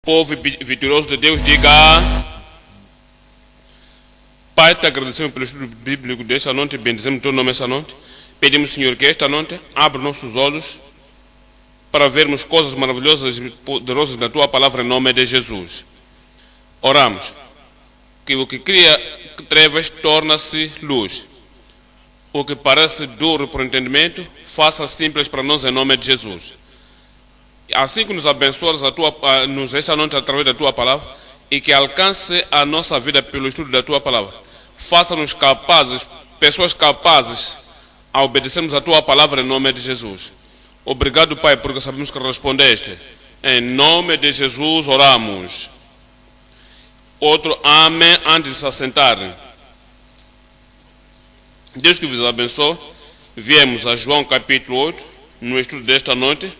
Povo vitorioso de Deus, diga: Pai, te agradecemos pelo estudo bíblico desta noite, bendizemos o teu nome esta noite. Pedimos, Senhor, que esta noite abra nossos olhos para vermos coisas maravilhosas e poderosas na tua palavra, em nome de Jesus. Oramos que o que cria trevas torna-se luz. O que parece duro para o entendimento, faça simples para nós, em nome de Jesus. Assim que nos abençoas nos esta noite através da tua palavra, e que alcance a nossa vida pelo estudo da tua palavra. Faça-nos capazes, pessoas capazes a obedecermos a tua palavra, em nome de Jesus. Obrigado, Pai, porque sabemos que respondeste. Em nome de Jesus oramos. Outro amém antes de se assentarem. Deus que vos abençoe. Viemos a João capítulo 8, no estudo desta noite.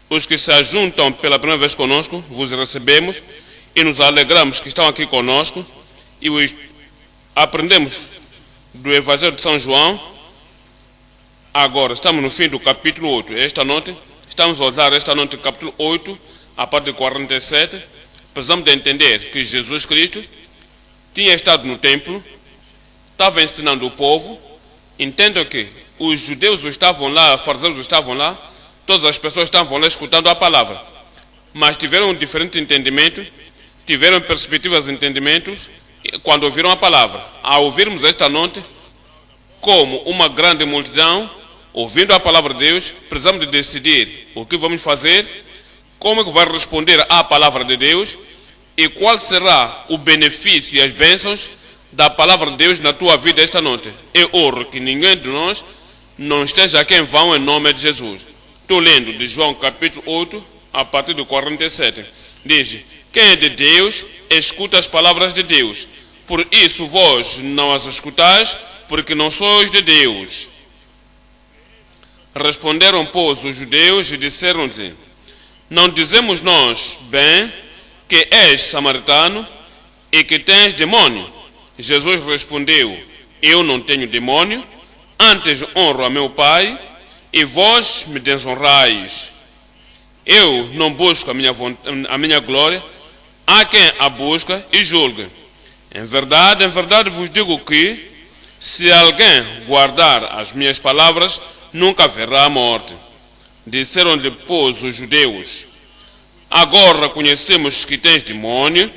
Os que se ajuntam pela primeira vez conosco, vos recebemos e nos alegramos que estão aqui conosco e aprendemos do Evangelho de São João. Agora estamos no fim do capítulo 8. Esta noite, estamos a olhar esta noite o capítulo 8, a partir de 47. Precisamos de entender que Jesus Cristo tinha estado no templo, estava ensinando o povo. Entendam que os judeus estavam lá, os fariseus estavam lá, todas as pessoas estavam lá escutando a palavra, mas tiveram um diferente entendimento, tiveram perspectivas e entendimentos quando ouviram a palavra. Ao ouvirmos esta noite, como uma grande multidão, ouvindo a palavra de Deus, precisamos de decidir o que vamos fazer, como é que vai responder à palavra de Deus e qual será o benefício e as bênçãos da palavra de Deus na tua vida esta noite. Eu oro que ninguém de nós não esteja aqui em vão, em nome de Jesus. Estou lendo de João capítulo 8, a partir do 47. Diz: quem é de Deus, escuta as palavras de Deus. Por isso vós não as escutais, porque não sois de Deus. Responderam, pois, os judeus e disseram-lhe: não dizemos nós bem que és samaritano e que tens demônio? Jesus respondeu: eu não tenho demônio, antes honro a meu Pai, e vós me desonrais. Eu não busco a minha glória, há quem a busca e julgue. Em verdade vos digo que, se alguém guardar as minhas palavras, nunca verá a morte. Disseram-lhe, pois, os judeus: agora conhecemos que tens demônio,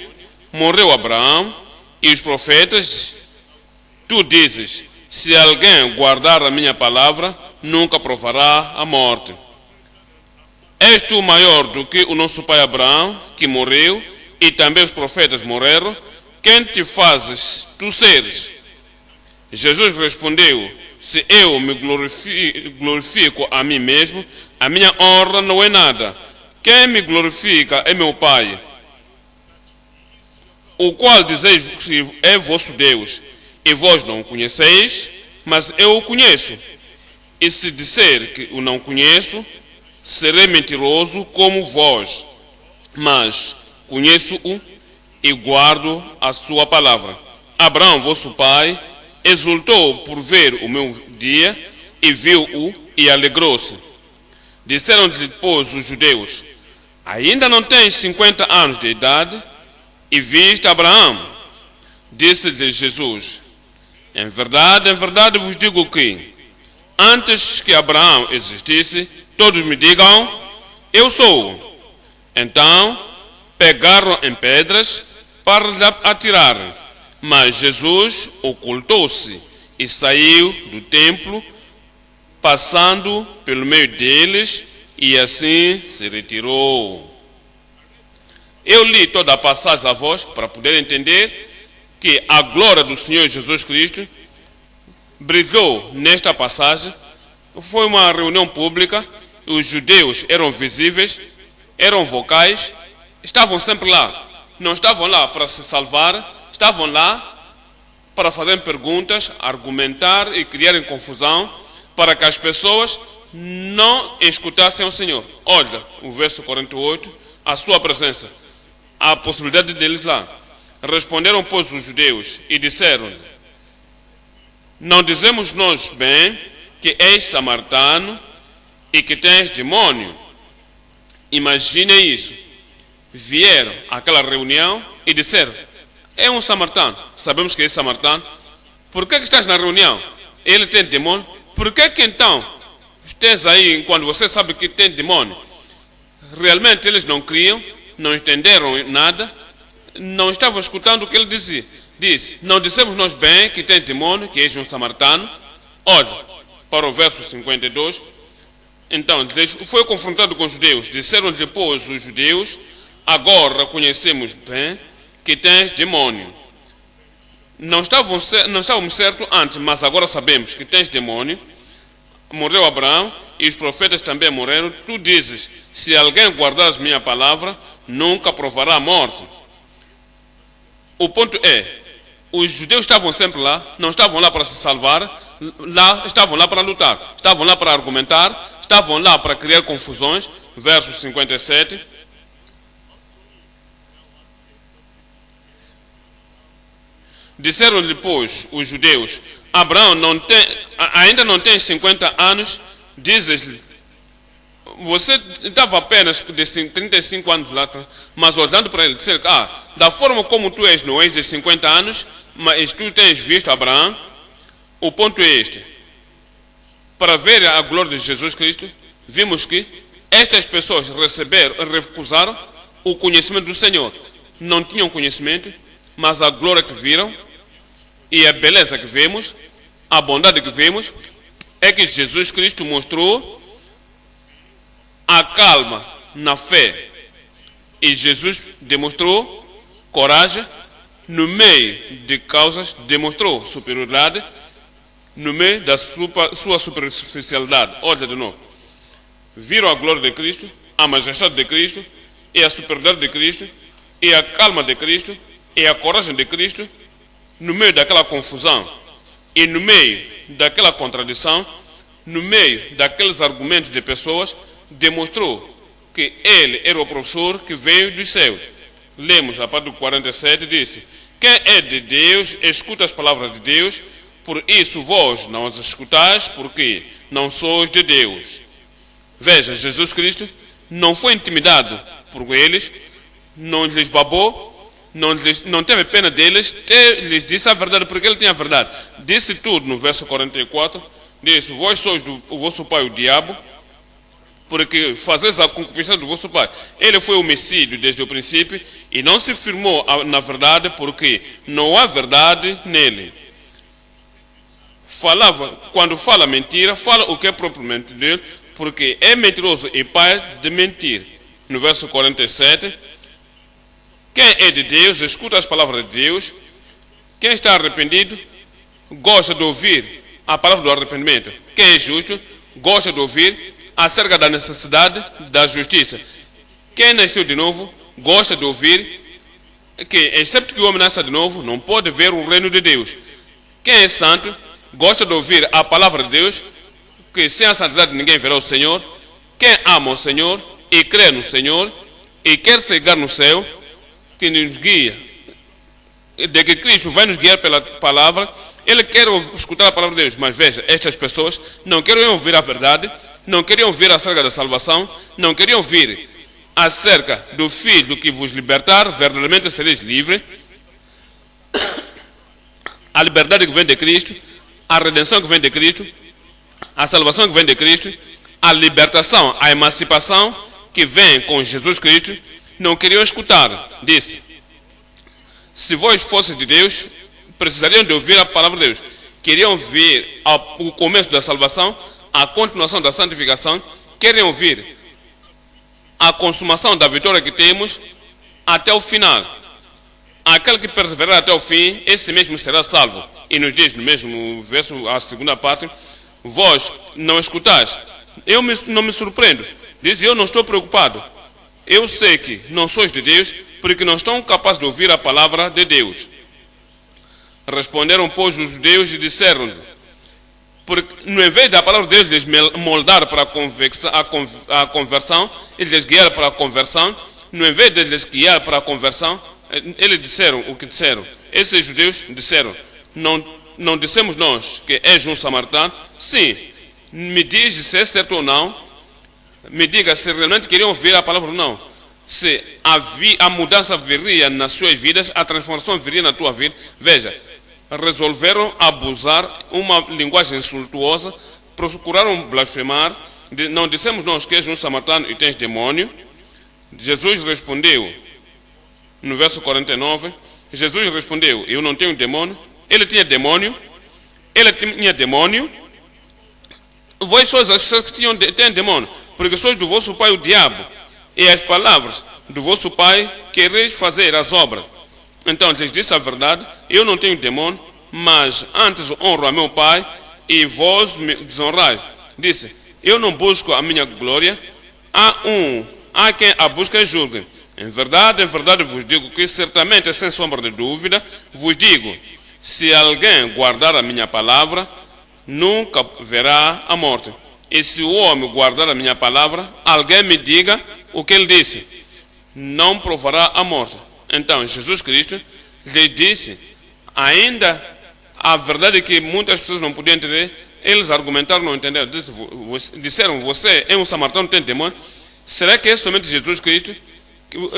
morreu Abraão e os profetas. Tu dizes: se alguém guardar a minha palavra, nunca provará a morte. És tu maior do que o nosso pai Abraão, que morreu, e também os profetas morreram? Quem te fazes tu seres? Jesus respondeu: se eu me glorifico a mim mesmo, a minha honra não é nada. Quem me glorifica é meu Pai, o qual dizeis que é vosso Deus, e vós não o conheceis, mas eu o conheço. E se disser que o não conheço, serei mentiroso como vós, mas conheço-o e guardo a sua palavra. Abraão, vosso pai, exultou por ver o meu dia, e viu-o e alegrou-se. Disseram-lhe, pois, os judeus: ainda não tens 50 anos de idade, e viste Abraão? Disse-lhe Jesus: em verdade vos digo que, antes que Abraão existisse, todos me digam: eu sou. Então pegaram em pedras para lhe atirarem. Mas Jesus ocultou-se e saiu do templo, passando pelo meio deles, e assim se retirou. Eu li toda a passagem a vós para poder entender que a glória do Senhor Jesus Cristo brilhou nesta passagem. Foi uma reunião pública, os judeus eram visíveis, eram vocais, estavam sempre lá. Não estavam lá para se salvar, estavam lá para fazer perguntas, argumentar e criarem confusão, para que as pessoas não escutassem o Senhor. Olha o verso 48, a sua presença, a possibilidade deles lá. Responderam, pois, os judeus e disseram: não dizemos nós bem que és samaritano e que tens demônio? Imagine isso. vieram àquela reunião e disseram: é um samaritano, sabemos que é samaritano, por que estás na reunião? Ele tem demônio, por que então estás aí quando você sabe que tem demônio? Realmente eles não criam, não entenderam nada, não estavam escutando o que ele disse: não dissemos nós bem que tem demônio, que és um samaritano? Olha, para o verso 52, então, foi confrontado com os judeus, disseram depois os judeus: agora conhecemos bem que tens demônio. Não estávamos certos antes, mas agora sabemos que tens demônio. Morreu Abraão e os profetas também morreram. Tu dizes: se alguém guardar a minha palavra, nunca provará a morte. O ponto é, os judeus estavam sempre lá, não estavam lá para se salvar, estavam lá para lutar, estavam lá para argumentar, estavam lá para criar confusões. Verso 57. Disseram-lhe, pois, os judeus: Abraão ainda não tem 50 anos, dizes-lhe, você estava apenas de 35 anos lá atrás, mas olhando para ele, disseram: da forma como tu és, não és de 50 anos, mas tu tens visto Abraão. O ponto é este: para ver a glória de Jesus Cristo, vimos que estas pessoas recusaram o conhecimento do Senhor. Não tinham conhecimento, mas a glória que viram e a beleza que vemos, a bondade que vemos, é que Jesus Cristo mostrou a calma na fé. E Jesus demonstrou coragem no meio de causas, demonstrou superioridade no meio da sua superficialidade. Olha de novo. Viram a glória de Cristo, a majestade de Cristo, e a superioridade de Cristo, e a calma de Cristo, e a coragem de Cristo, no meio daquela confusão, e no meio daquela contradição, no meio daqueles argumentos de pessoas, demonstrou que ele era o professor que veio do céu. Lemos a parte do 47, disse: quem é de Deus, escuta as palavras de Deus, por isso vós não as escutais, porque não sois de Deus. Veja, Jesus Cristo não foi intimidado por eles, não lhes babou, não teve pena deles, lhes disse a verdade, porque ele tinha a verdade. Disse tudo no verso 44, disse: vós sois o vosso pai o diabo, porque fazeis a concupiscência do vosso pai. Ele foi homicídio desde o princípio e não se firmou na verdade, porque não há verdade nele. Quando fala mentira, fala o que é propriamente dele, porque é mentiroso e pai de mentir. No verso 47, quem é de Deus, escuta as palavras de Deus. Quem está arrependido, gosta de ouvir a palavra do arrependimento. Quem é justo, gosta de ouvir acerca da necessidade da justiça. Quem nasceu de novo, gosta de ouvir que, excepto que o homem nasça de novo, não pode ver o reino de Deus. Quem é santo, gosta de ouvir a palavra de Deus, que sem a santidade ninguém verá o Senhor. Quem ama o Senhor e crê no Senhor e quer chegar no céu, que nos guia, de que Cristo vai nos guiar pela palavra, ele quer escutar a palavra de Deus. Mas veja, estas pessoas não queriam ouvir a verdade, não queriam ouvir acerca da salvação, não queriam ouvir acerca do Filho que vos libertar, verdadeiramente sereis livres. A liberdade que vem de Cristo, a redenção que vem de Cristo, a salvação que vem de Cristo, a libertação, a emancipação que vem com Jesus Cristo, não queriam escutar. Disse: se vós fosse de Deus, precisariam de ouvir a palavra de Deus. Queriam ouvir o começo da salvação, a continuação da santificação, querem ouvir a consumação da vitória que temos até o final. Aquele que perseverar até o fim, esse mesmo será salvo. E nos diz no mesmo verso, a segunda parte: vós não escutais. Eu não me surpreendo. Diz: eu não estou preocupado. Eu sei que não sois de Deus, porque não estão capazes de ouvir a palavra de Deus. Responderam, pois, os judeus e disseram-lhe: porque no invés da palavra de Deus lhes moldar para a conversão, eles lhes guiaram para a conversão, no invés de lhes guiar para a conversão, eles disseram o que disseram. Esses judeus disseram: não dissemos nós que és um samaritano? Sim, me diz se é certo ou não. Me diga se realmente queriam ouvir a palavra ou não. se a mudança viria nas suas vidas, a transformação viria na tua vida. Veja, resolveram abusar, uma linguagem insultuosa, procuraram blasfemar. Não dissemos nós que és um samaritano e tens demônio? Jesus respondeu, no verso 49, Jesus respondeu, eu não tenho demônio. Ele tinha demônio. Vós sois as pessoas que têm demônio, porque sois do vosso pai o diabo, e as palavras do vosso pai quereis fazer as obras. Então lhes disse a verdade, eu não tenho demônio, mas antes honro a meu pai, e vós me desonrais. Disse, eu não busco a minha glória, há quem a busca e julgue. Em verdade vos digo que certamente, sem sombra de dúvida, vos digo, se alguém guardar a minha palavra, nunca verá a morte. E se o homem guardar a minha palavra, alguém me diga o que ele disse, não provará a morte. Então Jesus Cristo lhes disse, ainda a verdade que muitas pessoas não podiam entender, eles argumentaram, não entenderam. Disseram, você é um samaritano, tem demônio. Será que é somente Jesus Cristo?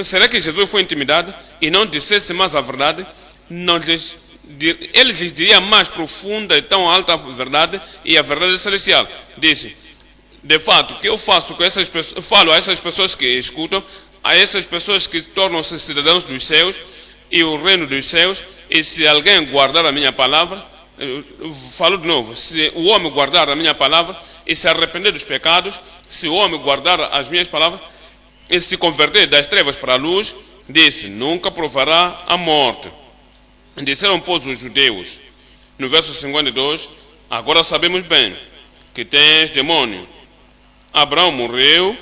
Será que Jesus foi intimidado e não dissesse mais a verdade? Ele lhes diria mais profunda e tão alta a verdade, e a verdade celestial. Disse, de fato, o que eu faço com essas pessoas, falo a essas pessoas que escutam, a essas pessoas que tornam-se cidadãos dos céus e o reino dos céus, e se alguém guardar a minha palavra, falo de novo, se o homem guardar a minha palavra e se arrepender dos pecados, se o homem guardar as minhas palavras e se converter das trevas para a luz, disse, nunca provará a morte. Disseram, pois, os judeus, no verso 52, agora sabemos bem que tens demônio. Abraão morreu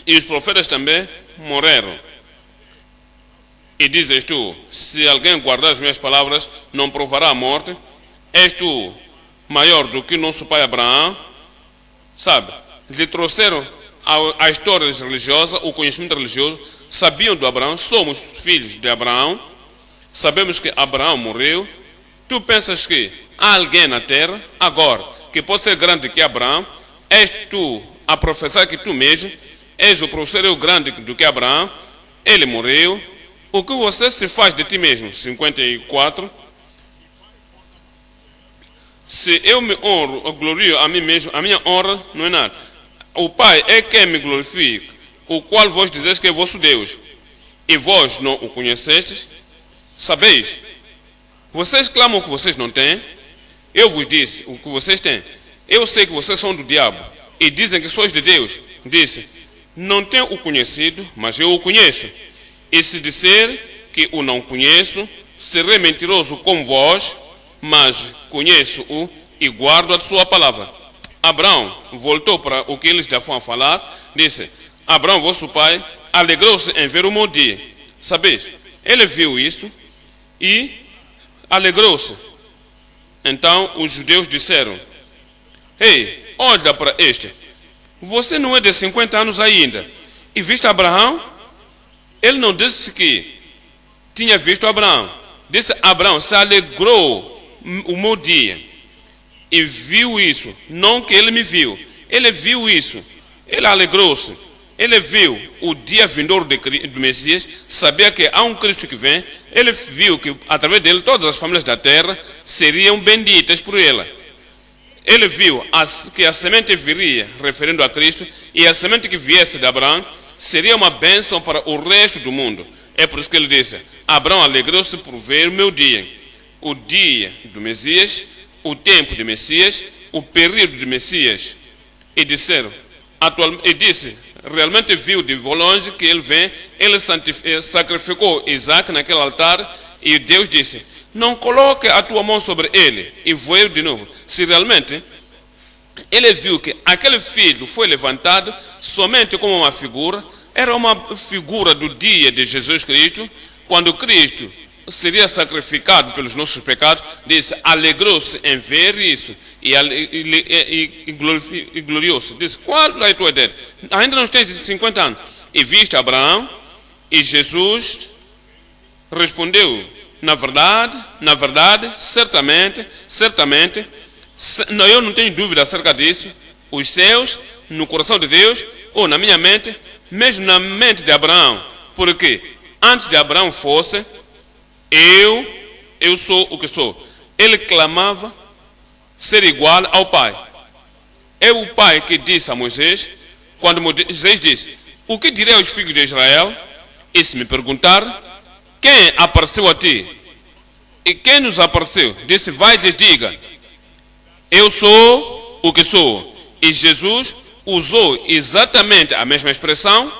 e os profetas também morreram. E dizes tu, se alguém guardar as minhas palavras, não provará a morte. És tu maior do que nosso pai Abraão? Sabe, lhe trouxeram a história religiosa, o conhecimento religioso, sabiam do Abraão, somos filhos de Abraão, sabemos que Abraão morreu. Tu pensas que há alguém na terra, agora, que pode ser grande que Abraão? És tu a professar que tu mesmo és o professor grande do que Abraão? Ele morreu. O que você se faz de ti mesmo? 54. Se eu me honro, eu glorio a mim mesmo, a minha honra não é nada. O Pai é quem me glorifica, o qual vós dizeis que é vosso Deus, e vós não o conhecestes. Sabeis? Vocês clamam o que vocês não têm. Eu vos disse o que vocês têm. Eu sei que vocês são do diabo e dizem que sois de Deus. Disse, não tenho o conhecido, mas eu o conheço. E se disser que o não conheço, serei mentiroso como vós, mas conheço-o e guardo a sua palavra. Abraão voltou para o que eles já foram falar, disse, Abraão, vosso pai, alegrou-se em ver o meu dia. Sabeis? Ele viu isso e alegrou-se. Então os judeus disseram, ei, olha para este, você não é de 50 anos ainda, e viste Abraão? Ele não disse que tinha visto Abraão. Disse, Abraão se alegrou o meu dia e viu isso, não que ele me viu. Ele viu isso, ele alegrou-se. Ele viu o dia vindouro do Messias, sabia que há um Cristo que vem. Ele viu que através dele todas as famílias da terra seriam benditas por ele. Ele viu que a semente viria, referindo a Cristo, e a semente que viesse de Abraão seria uma bênção para o resto do mundo. É por isso que ele disse, Abraão alegrou-se por ver o meu dia. O dia do Messias, o tempo de Messias, o período de Messias. E disseram, e disse, realmente viu de longe que ele vem, ele sacrificou Isaac naquele altar, e Deus disse, não coloque a tua mão sobre ele. E veio de novo. Se realmente ele viu que aquele filho foi levantado somente como uma figura, era uma figura do dia de Jesus Cristo, quando Cristo seria sacrificado pelos nossos pecados, disse, alegrou-se em ver isso e gloriou-se. Disse, qual é a tua ideia? Ainda não tens 50 anos. E viste Abraão, e Jesus respondeu, na verdade, certamente, eu não tenho dúvida acerca disso, os céus, no coração de Deus, ou na minha mente, mesmo na mente de Abraão, porque antes de Abraão fosse, eu sou o que sou. Ele clamava ser igual ao Pai. É o Pai que disse a Moisés, quando Moisés disse: o que direi aos filhos de Israel? E se me perguntar, quem apareceu a ti? E quem nos apareceu? Disse: vai e lhes diga, eu sou o que sou. E Jesus usou exatamente a mesma expressão,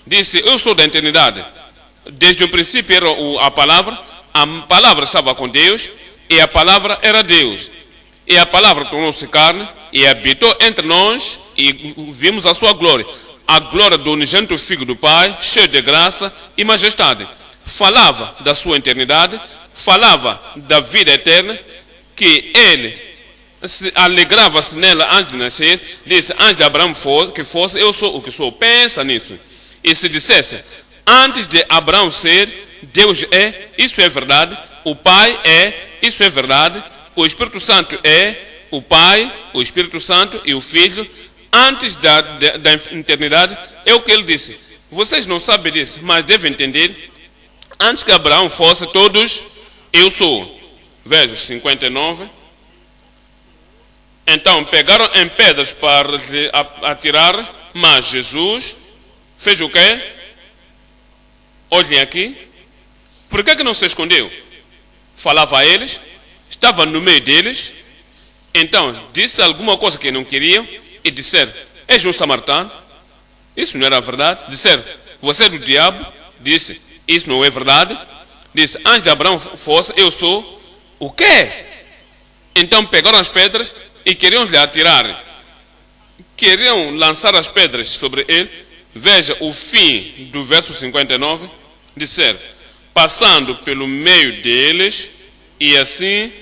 disse: eu sou da eternidade. Desde o princípio era a palavra estava com Deus, e a palavra era Deus. E a palavra tornou-se carne e habitou entre nós, e vimos a sua glória, a glória do unigênito Filho do Pai, cheio de graça e majestade. Falava da sua eternidade, falava da vida eterna, que ele alegrava-se nela antes de nascer. Disse: antes de Abraão que fosse, eu sou o que sou. Pensa nisso. E se dissesse: antes de Abraão ser, Deus é, isso é verdade. O Pai é, isso é verdade. O Espírito Santo é o Pai, o Espírito Santo e o Filho. Antes da eternidade, é o que ele disse. Vocês não sabem disso, mas devem entender. Antes que Abraão fosse, todos eu sou. Verso 59. Então pegaram em pedras para lhe atirar, mas Jesus fez o quê? Olhem aqui. Por que não se escondeu? Falava a eles, estava no meio deles. Então disse alguma coisa que não queriam e disseram: és um samaritano? Isso não era verdade. Disseram: você é do diabo? Disse: isso não é verdade. Disse: antes de Abraão fosse, eu sou. O quê? Então pegaram as pedras e queriam lhe atirar. Queriam lançar as pedras sobre ele. Veja o fim do verso 59. Disseram: passando pelo meio deles, e assim,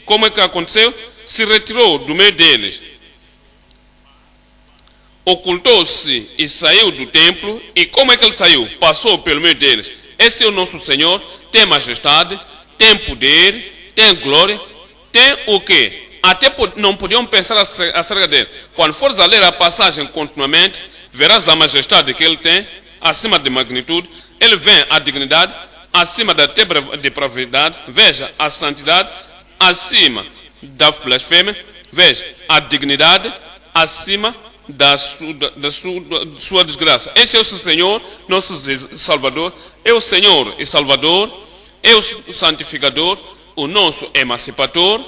como é que aconteceu? Se retirou do meio deles. Ocultou-se e saiu do templo. E como é que ele saiu? Passou pelo meio deles. Esse é o nosso Senhor. Tem majestade, tem poder, tem glória, tem o quê? Até não podiam pensar acerca dele. Quando fores a ler a passagem continuamente, verás a majestade que ele tem, acima de magnitude. Ele vem a dignidade, acima da depravidade. Veja a santidade, acima da blasfêmia. Veja a dignidade, acima da sua desgraça. Esse é o Senhor, nosso Salvador. É o Senhor e Salvador, é o santificador, o nosso emancipador,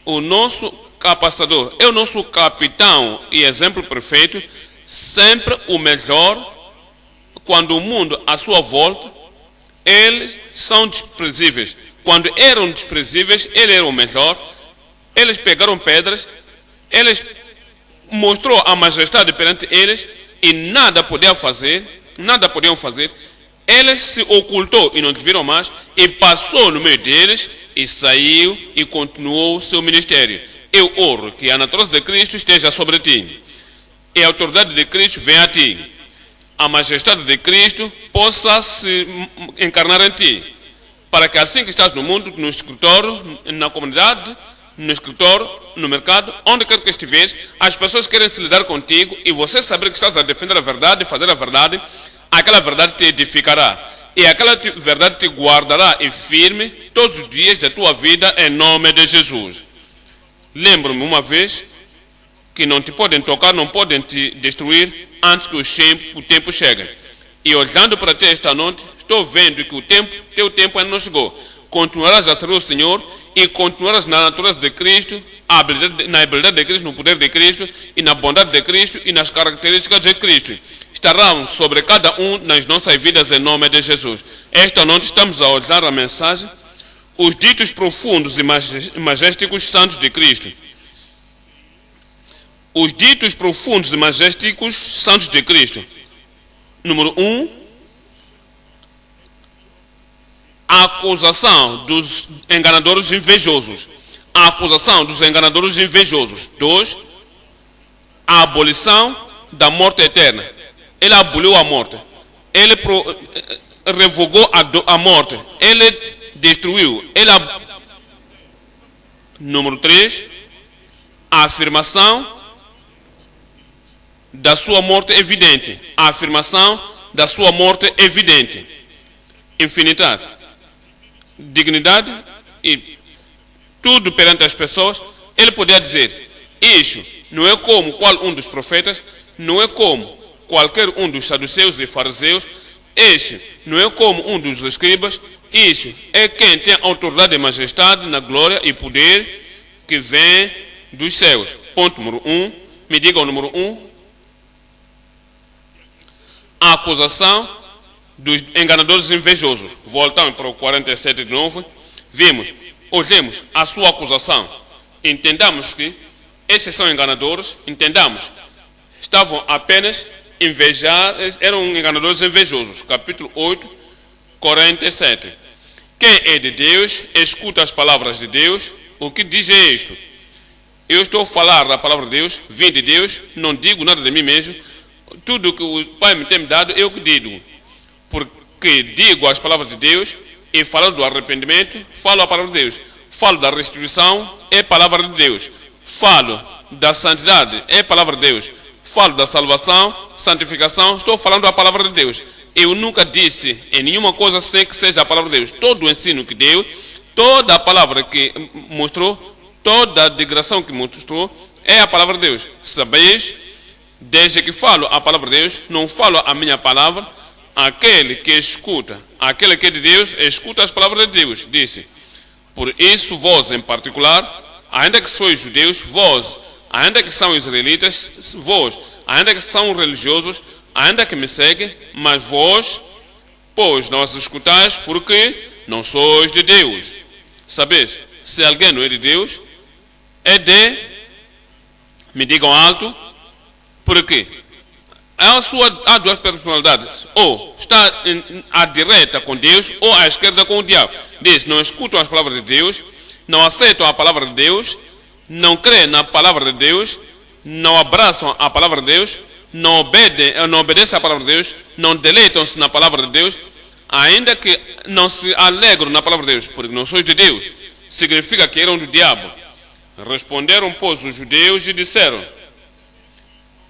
o nosso capacitador, é o nosso capitão e exemplo perfeito, sempre o melhor. Quando o mundo à sua volta, eles são desprezíveis. Quando eram desprezíveis, ele era o melhor. Eles pegaram pedras, eles mostrou a majestade perante eles e nada podiam fazer. Ele se ocultou e não viram mais, e passou no meio deles e saiu e continuou seu ministério. Eu oro que a natureza de Cristo esteja sobre ti e a autoridade de Cristo venha a ti. A majestade de Cristo possa se encarnar em ti, para que assim que estás no mundo, no escritório, na comunidade, no escritório, no mercado, onde quer que estiveres, as pessoas querem se lidar contigo e você saber que estás a defender a verdade e fazer a verdade. Aquela verdade te edificará e aquela verdade te guardará e firme todos os dias da tua vida, em nome de Jesus. Lembro-me uma vez que não te podem tocar, não podem te destruir antes que o tempo chegue. E olhando para ti esta noite, estou vendo que teu tempo ainda não chegou. Continuarás a servir o Senhor e continuarás na natureza de Cristo, na habilidade de Cristo, no poder de Cristo e na bondade de Cristo e nas características de Cristo. Estarão sobre cada um nas nossas vidas, em nome de Jesus. Esta noite estamos a olhar a mensagem: os ditos profundos e majesticos santos de Cristo. Os ditos profundos e majesticos santos de Cristo. Número 1. A acusação dos enganadores invejosos. A acusação dos enganadores invejosos. 2. A abolição da morte eterna. Ele aboliu a morte. Ele revogou a morte. Ele destruiu. Número 3. A afirmação da sua morte evidente. A afirmação da sua morte evidente. Infinidade, dignidade e tudo perante as pessoas. Ele podia dizer, isso não é como qual um dos profetas, não é como qualquer um dos saduceus e fariseus, este não é como um dos escribas, isso é quem tem autoridade e majestade na glória e poder que vem dos céus. Ponto número 1, me diga o número 1. A acusação dos enganadores invejosos. Voltamos para o 47 de novo. Olhemos a sua acusação. Entendamos que esses são enganadores. Entendamos. Estavam apenas invejados, eram enganadores invejosos. Capítulo 8, 47. Quem é de Deus, escuta as palavras de Deus. O que diz é isto? Eu estou a falar da palavra de Deus, vim de Deus, não digo nada de mim mesmo. Tudo que o Pai me tem dado, eu que digo. Porque digo as palavras de Deus e falo do arrependimento, falo a palavra de Deus. Falo da restituição, é palavra de Deus. Falo da santidade, é palavra de Deus. Falo da salvação, santificação, estou falando a palavra de Deus. Eu nunca disse em nenhuma coisa sem que seja a palavra de Deus. Todo o ensino que deu, toda a palavra que mostrou, toda a digressão que mostrou, é a palavra de Deus. Sabeis, desde que falo a palavra de Deus, não falo a minha palavra. Aquele que escuta, aquele que é de Deus, escuta as palavras de Deus. Disse, por isso vós em particular, ainda que sois judeus, vós, ainda que são israelitas, vós, ainda que são religiosos, ainda que me seguem, mas vós, pois não os escutais, porque não sois de Deus. Sabeis, se alguém não é de Deus, é de, me digam alto, por quê? Há duas personalidades, ou está à direita com Deus, ou à esquerda com o diabo. Diz, não escutam as palavras de Deus, não aceitam a palavra de Deus, não creem na palavra de Deus, não abraçam a palavra de Deus, não obedecem à palavra de Deus, não deleitam-se na palavra de Deus, ainda que não se alegram na palavra de Deus, porque não sois de Deus. Significa que eram do diabo. Responderam, pois, os judeus e disseram,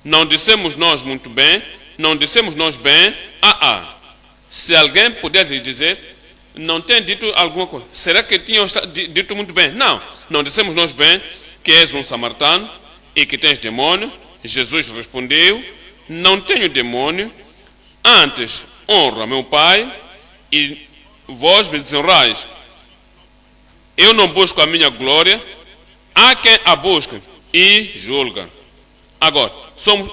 não dissemos nós muito bem, não dissemos nós bem, Se alguém puder lhe dizer, não tem dito alguma coisa, será que tinham dito muito bem? Não dissemos nós bem, que és um samaritano e que tens demônio. Jesus respondeu, não tenho demônio, antes honra meu Pai e vós me desonrais. Eu não busco a minha glória, há quem a busca e julga. Agora,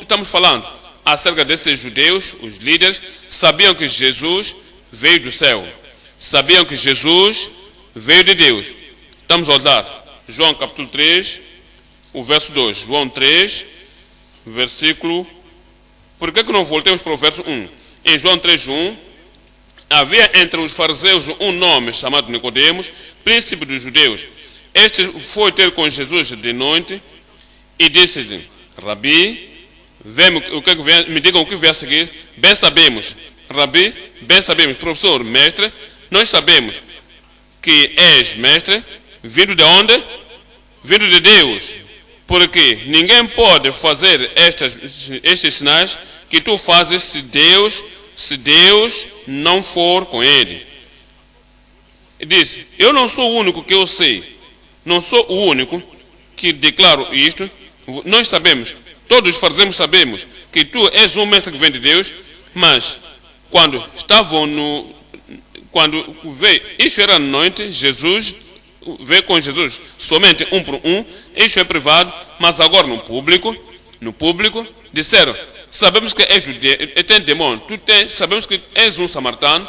estamos falando acerca desses judeus, os líderes, sabiam que Jesus veio do céu. Sabiam que Jesus veio de Deus. Estamos a olhar João capítulo 3, o verso 2. João 3, versículo... Por que não voltemos para o verso 1? Em João 3, 1, havia entre os fariseus um nome chamado Nicodemos, príncipe dos judeus. Este foi ter com Jesus de noite e disse-lhe, Rabi, me digam o que vem a seguir. Bem sabemos, Rabi, bem sabemos, professor, mestre, nós sabemos que és mestre, vindo de onde? Vindo de Deus. Porque ninguém pode fazer estes sinais que tu fazes se Deus não for com ele. E disse, eu não sou o único que eu sei, não sou o único que declaro isto. Nós sabemos, todos fazemos, sabemos que tu és um mestre que vem de Deus, mas quando veio, isso era à noite, Jesus veio com Jesus somente um por um, isso é privado, mas agora no público, disseram, sabemos que és tem demônio, sabemos que és um samaritano,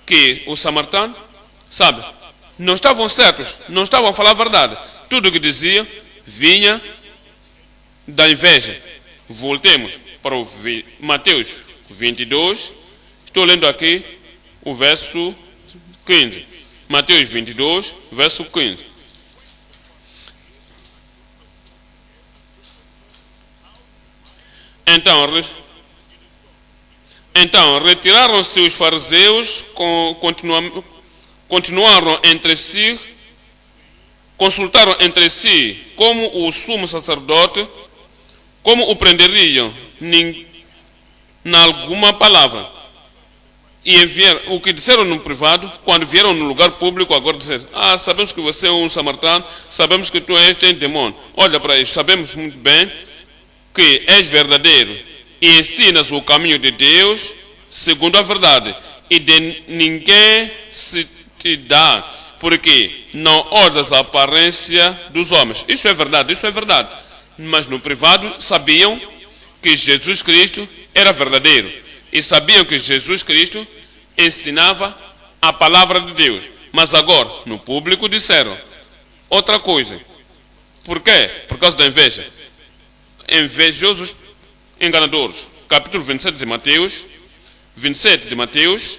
que o samaritano, sabe, não estavam certos, não estavam a falar a verdade, tudo o que diziam vinha da inveja. Voltemos para o Mateus 22, estou lendo aqui o verso 15. Mateus 22, verso 15. Então retiraram-se os fariseus, continuaram entre si, consultaram entre si como o sumo sacerdote, como o prenderiam em alguma palavra. E o que disseram no privado, quando vieram no lugar público, agora disseram: sabemos que você é um samaritano, sabemos que tu és, tem demônio. Olha para isso, sabemos muito bem que és verdadeiro e ensinas o caminho de Deus segundo a verdade. E de ninguém se te dá, porque não olhas a aparência dos homens. Isso é verdade, isso é verdade. Mas no privado sabiam que Jesus Cristo era verdadeiro. E sabiam que Jesus Cristo ensinava a palavra de Deus. Mas agora, no público, disseram outra coisa. Por quê? Por causa da inveja. Invejosos enganadores. Capítulo 27 de Mateus. 27 de Mateus,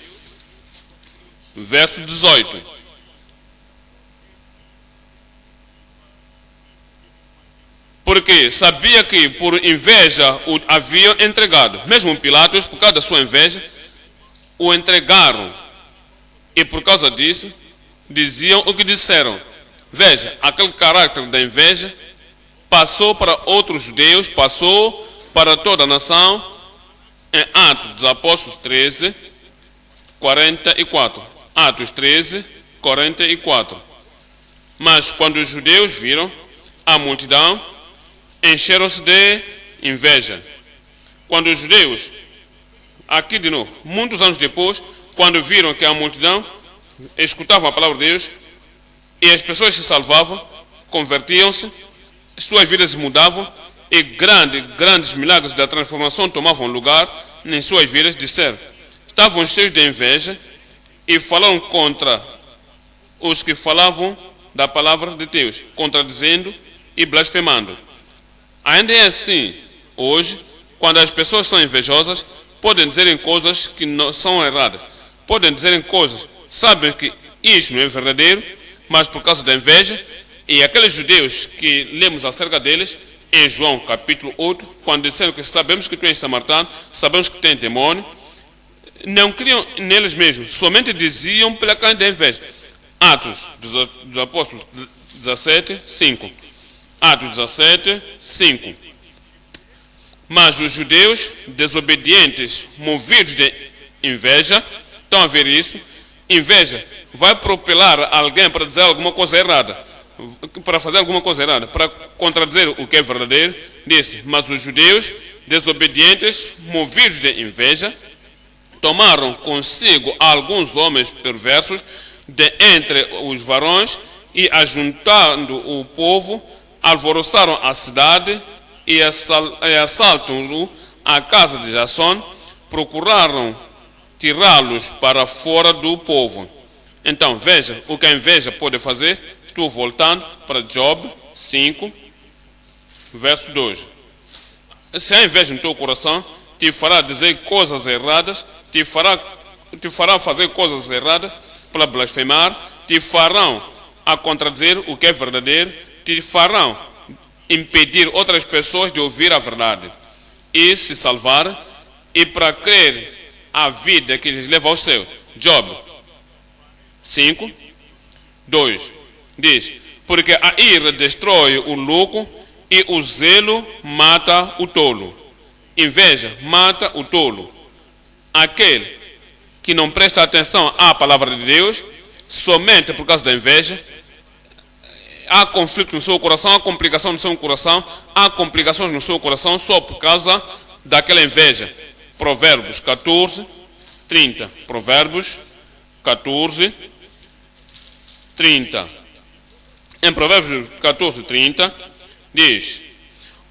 verso 18. Porque sabia que por inveja o haviam entregado. Mesmo Pilatos, por causa da sua inveja, o entregaram. E por causa disso, diziam o que disseram. Veja, aquele caráter da inveja passou para outros judeus, passou para toda a nação. Em Atos dos Apóstolos 13, 44. Atos 13, 44. Mas quando os judeus viram a multidão, encheram-se de inveja. Quando os judeus, aqui de novo, muitos anos depois, quando viram que a multidão escutava a palavra de Deus e as pessoas se salvavam, convertiam-se, suas vidas mudavam e grandes milagres da transformação tomavam lugar em suas vidas, disseram, estavam cheios de inveja e falaram contra os que falavam da palavra de Deus, contradizendo e blasfemando. Ainda é assim, hoje, quando as pessoas são invejosas, podem dizer coisas que não são erradas. Podem dizer coisas, sabem que isso não é verdadeiro, mas por causa da inveja, e aqueles judeus que lemos acerca deles, em João capítulo 8, quando disseram que sabemos que tu és samaritano, sabemos que tem demônio, não criam neles mesmos, somente diziam pela causa da inveja. Atos dos Apóstolos 17, 5. Atos 17, 5. Mas os judeus desobedientes, movidos de inveja, estão a ver isso? Inveja vai propelar alguém para dizer alguma coisa errada, para fazer alguma coisa errada, para contradizer o que é verdadeiro. Disse, mas os judeus desobedientes, movidos de inveja, tomaram consigo alguns homens perversos de entre os varões e, ajuntando o povo, alvoroçaram a cidade e assaltam a casa de Jasson, procuraram tirá-los para fora do povo. Então, veja o que a inveja pode fazer. Estou voltando para Job 5, verso 2. Se a inveja no teu coração te fará dizer coisas erradas, te fará fazer coisas erradas para blasfemar, te farão a contradizer o que é verdadeiro, te farão impedir outras pessoas de ouvir a verdade e se salvar, e para crer a vida que lhes leva ao céu. Job 5, 2 diz, porque a ira destrói o louco e o zelo mata o tolo. Inveja mata o tolo. Aquele que não presta atenção à palavra de Deus, somente por causa da inveja, há conflito no seu coração, há complicação no seu coração, há complicações no seu coração só por causa daquela inveja. Provérbios 14, 30. Provérbios 14, 30. Em Provérbios 14, 30, diz,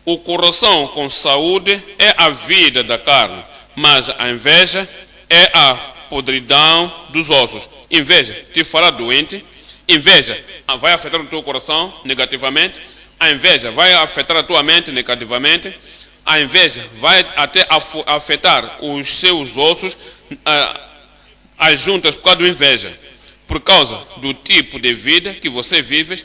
o coração com saúde é a vida da carne, mas a inveja é a podridão dos ossos. Inveja te fará doente, inveja vai afetar o teu coração negativamente, a inveja vai afetar a tua mente negativamente, a inveja vai até afetar os seus ossos, as juntas por causa da inveja. Por causa do tipo de vida que você vive,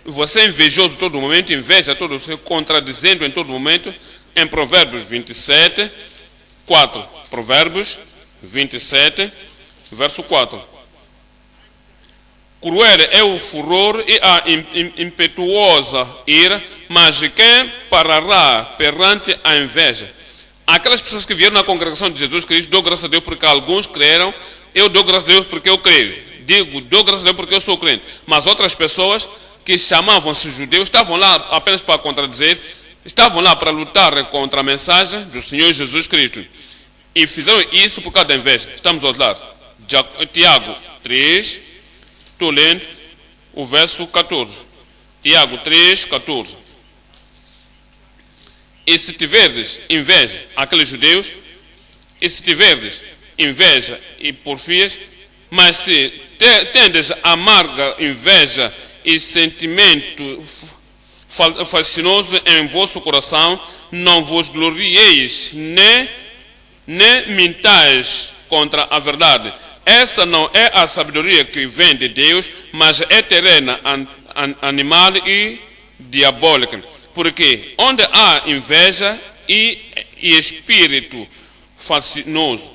você é invejoso todo momento, inveja todo momento, contradizendo em todo momento. Em Provérbios 27, 4. Provérbios 27, verso 4. Cruel é o furor e a impetuosa ira, mas quem parará perante a inveja? Aquelas pessoas que vieram na congregação de Jesus Cristo, dou graças a Deus porque alguns creram, eu dou graças a Deus porque eu creio. Digo, dou graças a Deus porque eu sou crente. Mas outras pessoas que chamavam-se judeus estavam lá apenas para contradizer, estavam lá para lutar contra a mensagem do Senhor Jesus Cristo. E fizeram isso por causa da inveja. Estamos a olhar. Tiago 3, estou lendo o verso 14. Tiago 3, 14. E se tiverdes inveja, aqueles judeus, e se tiverdes inveja e porfias, mas se tendes amarga inveja e sentimento fascinoso em vosso coração, não vos glorieis, nem mintais contra a verdade. Essa não é a sabedoria que vem de Deus, mas é terrena, animal e diabólica. Porque onde há inveja e espírito fascinoso.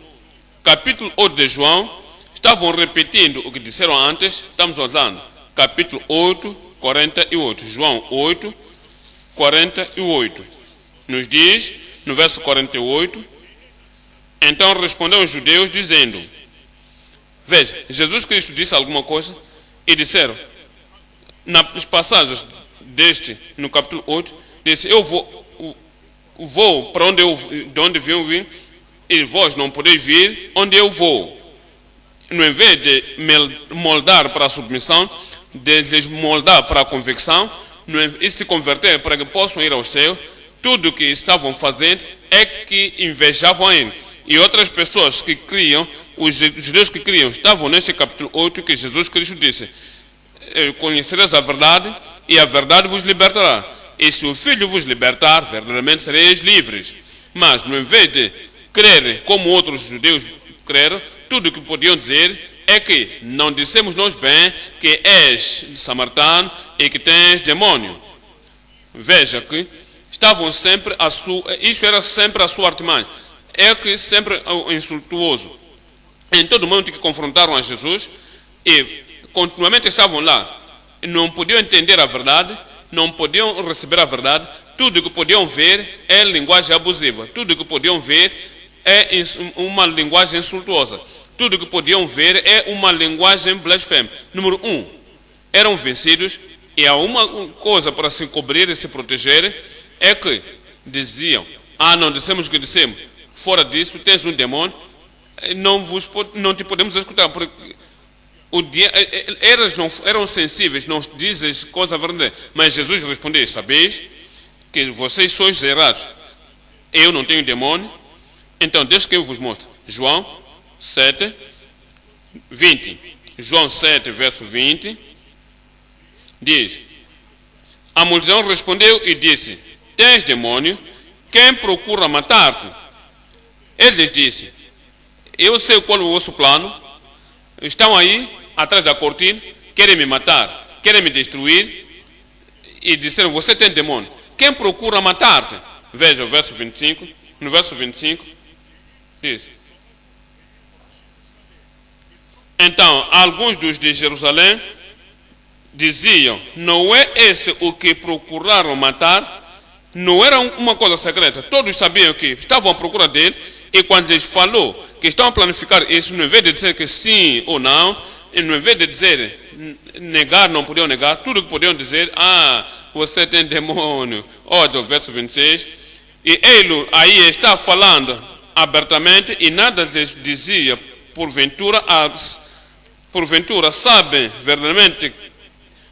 Capítulo 8 de João, estavam repetindo o que disseram antes, estamos olhando. Capítulo 8, 48. João 8, 48. Nos diz, no verso 48, então responderam os judeus dizendo, veja, Jesus Cristo disse alguma coisa e disseram, nas passagens deste, no capítulo 8, disse, eu vou para de onde vim, e vós não podeis vir onde eu vou. No invés de moldar para a submissão, de lhes moldar para a convicção, e se converter para que possam ir ao céu, tudo o que estavam fazendo é que invejavam ele. E outras pessoas que criam, os judeus que criam, estavam neste capítulo 8 que Jesus Cristo disse, conhecereis a verdade e a verdade vos libertará. E se o Filho vos libertar, verdadeiramente sereis livres. Mas, no invés de crerem como outros judeus creram, tudo o que podiam dizer é que não dissemos nós bem que és samaritano e que tens demônio. Veja que estavam sempre isso era sempre a sua artimanha. É que sempre insultuoso. Em todo momento que confrontaram a Jesus e continuamente estavam lá, não podiam entender a verdade, não podiam receber a verdade, tudo o que podiam ver é linguagem abusiva, tudo o que podiam ver é uma linguagem insultuosa, tudo o que podiam ver é uma linguagem blasfema. Número 1, eram vencidos e há uma coisa para se cobrir e se proteger, é que diziam, não dissemos o que dissemos, fora disso tens um demônio, não te podemos escutar, porque eles não eram sensíveis, não dizes coisa verdadeira. Mas Jesus respondeu, sabeis que vocês sois errados, eu não tenho demônio, então deixa que eu vos mostre. João 7, 20. João 7, verso 20, diz, a multidão respondeu e disse, tens demônio, quem procura matar-te? Ele lhes disse, eu sei qual é o vosso plano, estão aí atrás da cortina, querem me matar, querem me destruir, e disseram, você tem demônio, quem procura matar-te? Veja o verso 25, no verso 25, diz, então, alguns dos de Jerusalém diziam, não é esse o que procuraram matar? Não era uma coisa secreta, todos sabiam que estavam à procura dele, e quando lhes falou que estavam a planificar isso, no invés de dizer que sim ou não, e no invés de dizer negar, não podiam negar, tudo que podiam dizer, você tem demônio. Olha o verso 26, e ele aí está falando abertamente e nada lhes dizia, porventura sabem verdadeiramente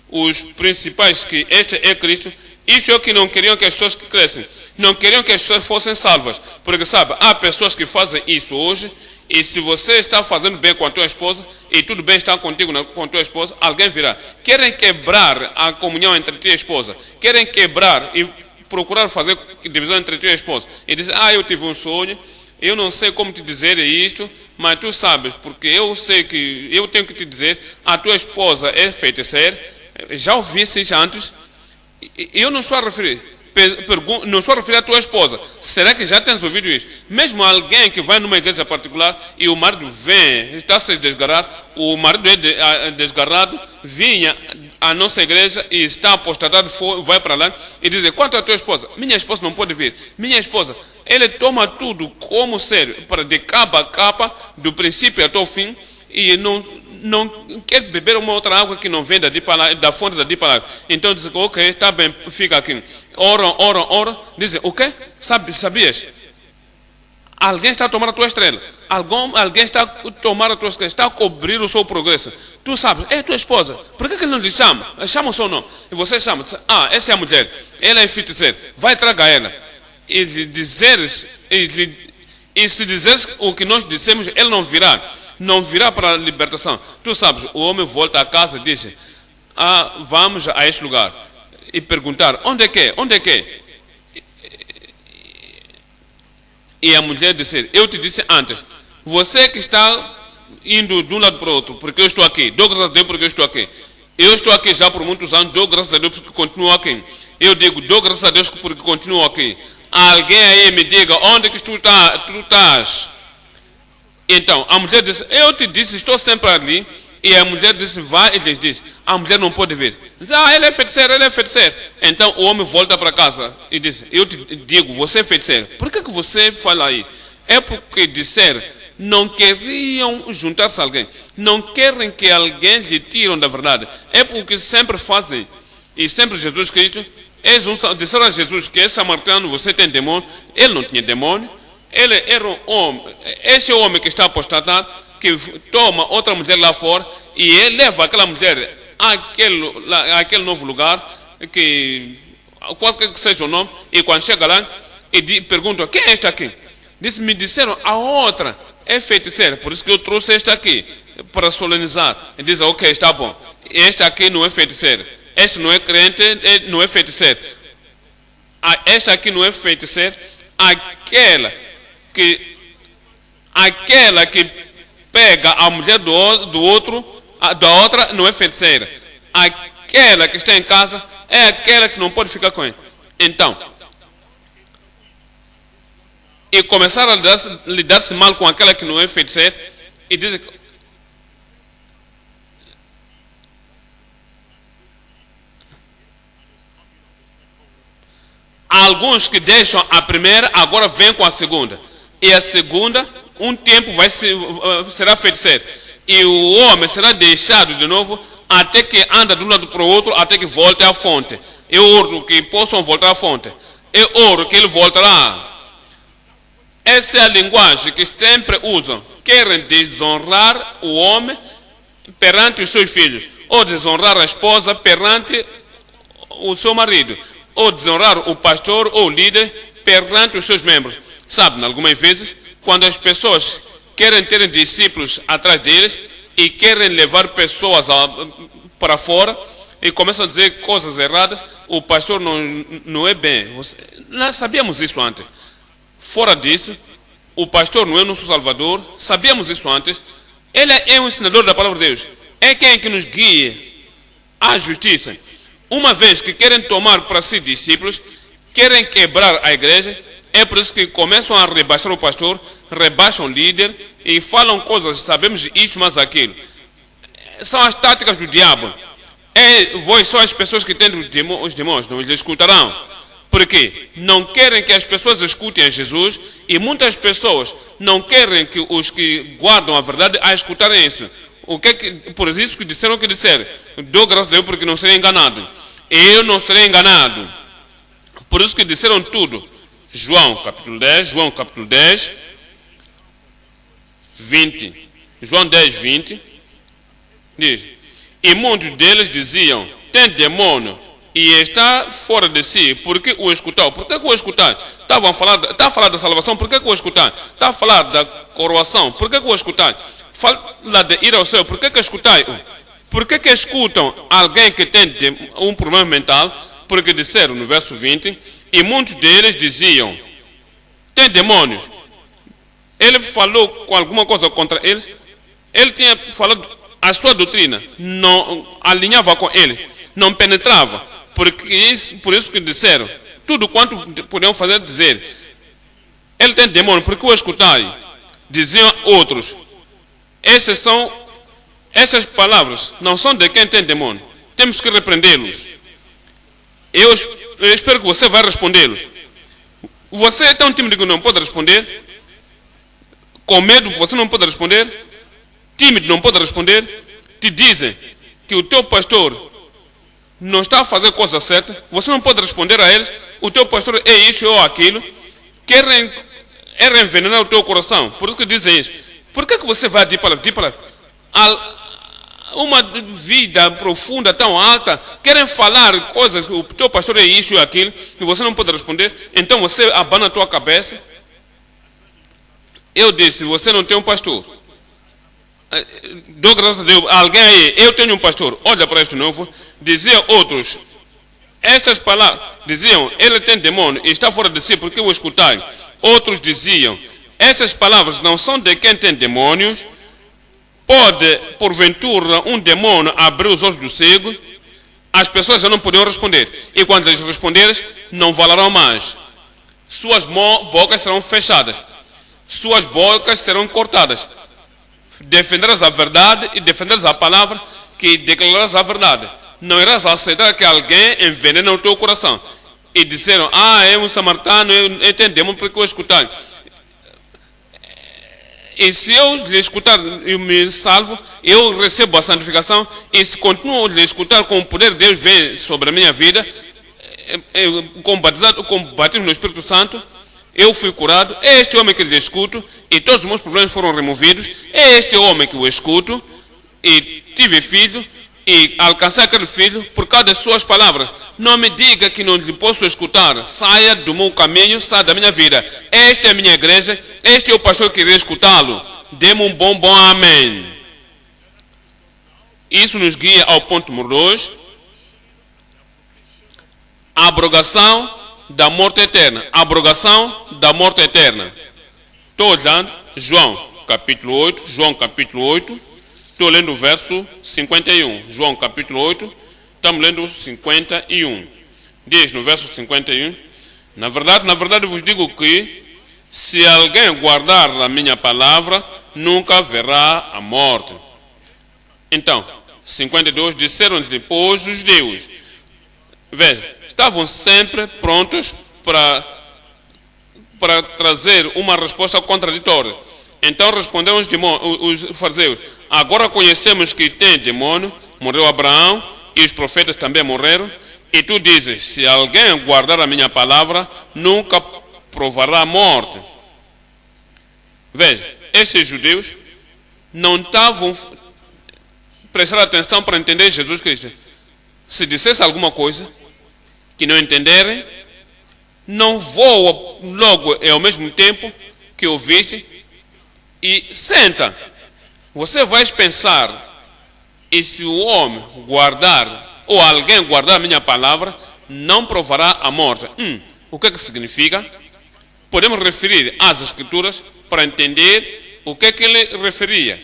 os principais que este é Cristo. Isso é o que não queriam que as pessoas que crescem, não queriam que as pessoas fossem salvas, porque sabe, há pessoas que fazem isso hoje, e se você está fazendo bem com a tua esposa, e tudo bem está contigo com a tua esposa, alguém virá. Querem quebrar a comunhão entre ti e a esposa, querem quebrar e procurar fazer divisão entre ti e a esposa, e dizem, eu tive um sonho, eu não sei como te dizer isto, mas tu sabes, porque eu sei que eu tenho que te dizer, a tua esposa é feiticeira, já ouvi isso antes. Eu não estou a referir, não estou a referir à tua esposa. Será que já tens ouvido isso? Mesmo alguém que vai numa igreja particular e o marido vem, está a se desgarrar, o marido é desgarrado, vinha à nossa igreja e está apostatado, vai para lá e diz, quanto à tua esposa? Minha esposa não pode vir. Minha esposa, ele toma tudo como sério, para de capa a capa, do princípio até o fim, e não quer beber uma outra água que não vem da fonte da Deep Life. Então diz, ok, está bem, fica aqui. Oram. Dizem, o quê? Sabias? Alguém está a tomar a tua estrela. Alguém está a tomar a tua estrela. Está a cobrir o seu progresso. Tu sabes, é tua esposa. Por que ele não lhe chama? Chama o seu nome. E você chama. Essa é a mulher. Ela é feiticeira. Vai tragar ela. E se dizeres o que nós dissemos, ele não virá. Não virá para a libertação. Tu sabes, o homem volta a casa e diz, vamos a este lugar. E perguntar, onde é que é? E a mulher disse, eu te disse antes, você que está indo de um lado para o outro, porque eu estou aqui, dou graças a Deus porque eu estou aqui. Eu estou aqui já por muitos anos, dou graças a Deus porque continuo aqui. Eu digo, dou graças a Deus porque continuo aqui. Alguém aí me diga, onde que tu estás? Então, a mulher disse, eu te disse, estou sempre ali. E a mulher disse, vai, e lhes diz, a mulher não pode vir. Diz, ele é feiticeiro. Então o homem volta para casa e diz, eu te digo, você é feiticeiro. Por que você fala isso? É porque disseram, não queriam juntar-se a alguém. Não querem que alguém lhe tiram da verdade. É porque sempre fazem. E sempre Jesus Cristo, disseram a Jesus que é samaritano, você tem demônio. Ele não tinha demônio. Ele era um homem. Esse homem que está apostatado, que toma outra mulher lá fora e ele leva aquela mulher àquele novo lugar, que qualquer que seja o nome, e quando chega lá e pergunta, quem é esta aqui? Me disseram, a outra é feiticeira, por isso que eu trouxe esta aqui para solenizar. Ele diz, ok, está bom, esta aqui não é feiticeira, este não é crente, não é feiticeira, esta aqui não é feiticeira, aquela que pega a mulher do outro, da outra não é feiticeira. Aquela que está em casa é aquela que não pode ficar com ele. Então, e começaram a lidar-se mal com aquela que não é feiticeira e dizem que alguns que deixam a primeira agora vêm com a segunda. E a segunda, um tempo será feiticeiro. E o homem será deixado de novo até que anda de um lado para o outro, até que volte à fonte. É ouro que possam voltar à fonte. É ouro que ele voltará. Essa é a linguagem que sempre usam. Querem desonrar o homem perante os seus filhos. Ou desonrar a esposa perante o seu marido. Ou desonrar o pastor ou o líder perante os seus membros. Sabe, algumas vezes, quando as pessoas querem ter discípulos atrás deles e querem levar pessoas para fora e começam a dizer coisas erradas, o pastor não é bem. Nós sabíamos isso antes. Fora disso, o pastor não é nosso salvador, sabíamos isso antes. Ele é um ensinador da palavra de Deus. É quem que nos guia à justiça. Uma vez que querem tomar para si discípulos, querem quebrar a igreja, é por isso que começam a rebaixar o pastor, rebaixam o líder e falam coisas, sabemos isto, mas aquilo. São as táticas do diabo. Vós são as pessoas que têm os demônios, não lhes escutarão. Por quê? Não querem que as pessoas escutem a Jesus e muitas pessoas não querem que os que guardam a verdade a escutarem isso. Por isso que disseram, dou graças a Deus porque não serei enganado. Eu não serei enganado. Por isso que disseram tudo. João capítulo 10, 20. João 10, 20. Diz, e muitos deles diziam, tem demônio e está fora de si, por que o escutar? Por que o escutar? Está a falar da salvação, por que o escutar? Está a falar da coroação, por que o escutar? Fala de ir ao céu, por que escutar? Por que escutam alguém que tem um problema mental? Porque disseram no verso 20, e muitos deles diziam, tem demônios. Ele falou com alguma coisa contra eles. Ele tinha falado, a sua doutrina não alinhava com ele, não penetrava. Por isso que disseram, tudo quanto podiam fazer dizer, ele tem demônio, por que o escutai? Diziam outros, essas palavras não são de quem tem demônio, temos que repreendê-los. Eu espero que você vai respondê-los. Você é tão tímido que não pode responder. Com medo você não pode responder. Tímido não pode responder. Te dizem que o teu pastor não está a fazer coisa certa. Você não pode responder a eles. O teu pastor é isso ou aquilo. Querem envenenar o teu coração. Por isso que dizem isso. Por que você vai de palavra? Uma vida profunda, tão alta, querem falar coisas, o teu pastor é isso e aquilo, e você não pode responder, então você abana a tua cabeça. Eu disse, você não tem um pastor. Dou graças a Deus, alguém aí, eu tenho um pastor, olha para este novo, dizia outros, estas palavras, diziam, ele tem demônio e está fora de si, porque o escutai. Outros diziam, estas palavras não são de quem tem demônios. Pode, porventura, um demônio abrir os olhos do cego? As pessoas já não podiam responder. E quando eles responderem, não valerão mais. Suas bocas serão fechadas. Suas bocas serão cortadas. Defenderás a verdade e defenderás a palavra que declararás a verdade. Não irás aceitar que alguém envenene o teu coração. E disseram, é um samaritano, eu tenho demônio porque eu escutei. E se eu lhe escutar, eu me salvo, eu recebo a santificação. E se continuo a lhe escutar, com o poder de Deus vem sobre a minha vida, com batismo no Espírito Santo, eu fui curado. É este homem que lhe escuto, e todos os meus problemas foram removidos. É este homem que eu escuto, e tive filho, e alcancei aquele filho por causa das suas palavras. Não me diga que não lhe posso escutar. Saia do meu caminho, saia da minha vida. Esta é a minha igreja, este é o pastor que queria escutá-lo. Dê-me um bom amém. Isso nos guia ao ponto número 2. A abrogação da morte eterna. A abrogação da morte eterna. Estou olhando João capítulo 8. João capítulo 8. Estou lendo o verso 51. João capítulo 8. Estamos lendo o 51. Diz no verso 51. Na verdade vos digo que se alguém guardar a minha palavra, nunca verá a morte. Então, 52. Disseram-lhe depois os judeus. Veja, estavam sempre prontos para trazer uma resposta contraditória. Então responderam os fariseus, agora conhecemos que tem demônio, morreu Abraão e os profetas também morreram, e tu dizes, se alguém guardar a minha palavra, nunca provará a morte. Veja, esses judeus não estavam prestando atenção para entender Jesus Cristo. Se dissesse alguma coisa que não entenderem, não voa logo ao mesmo tempo que ouviste e senta. Você vai pensar, e se o homem guardar, ou alguém guardar a minha palavra, não provará a morte. O que significa? Podemos referir às Escrituras para entender o que ele referia.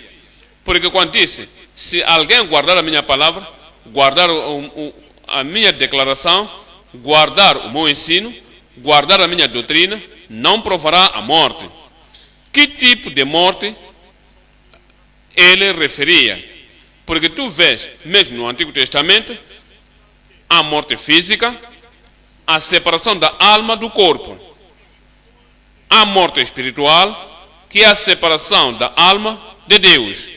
Porque quando disse, se alguém guardar a minha palavra, guardar a minha declaração, guardar o meu ensino, guardar a minha doutrina, não provará a morte. Que tipo de morte ele referia? Porque tu vês, mesmo no Antigo Testamento, a morte física, a separação da alma do corpo. A morte espiritual, que é a separação da alma de Deus.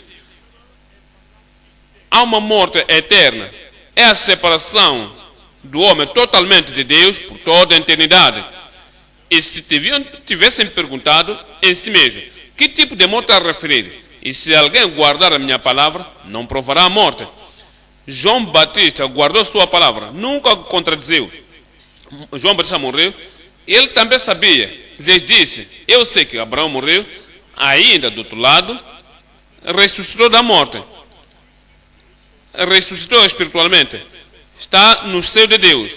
Há uma morte eterna, é a separação do homem totalmente de Deus por toda a eternidade. E se tivessem perguntado em si mesmo, que tipo de morte a referir? E se alguém guardar a minha palavra, não provará a morte. João Batista guardou sua palavra, nunca contradizeu. João Batista morreu, ele também sabia, lhes disse, eu sei que Abraão morreu, ainda do outro lado, ressuscitou da morte. Ressuscitou espiritualmente, está no seio de Deus.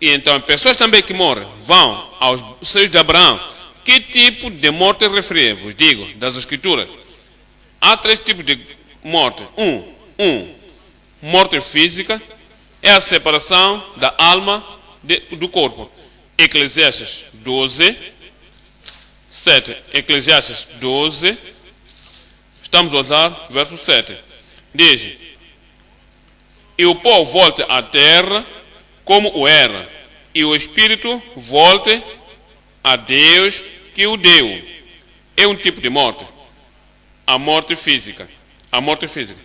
E então, pessoas também que morrem vão aos seios de Abraão. Que tipo de morte referir? Vos digo, das Escrituras. Há 3 tipos de morte. Morte física é a separação da alma do corpo. Eclesiastes 12, 7. Eclesiastes 12, estamos a olhar verso 7. Diz, e o pó volte à terra como o era, e o espírito volte a Deus que o deu. É um tipo de morte. A morte física. A morte física.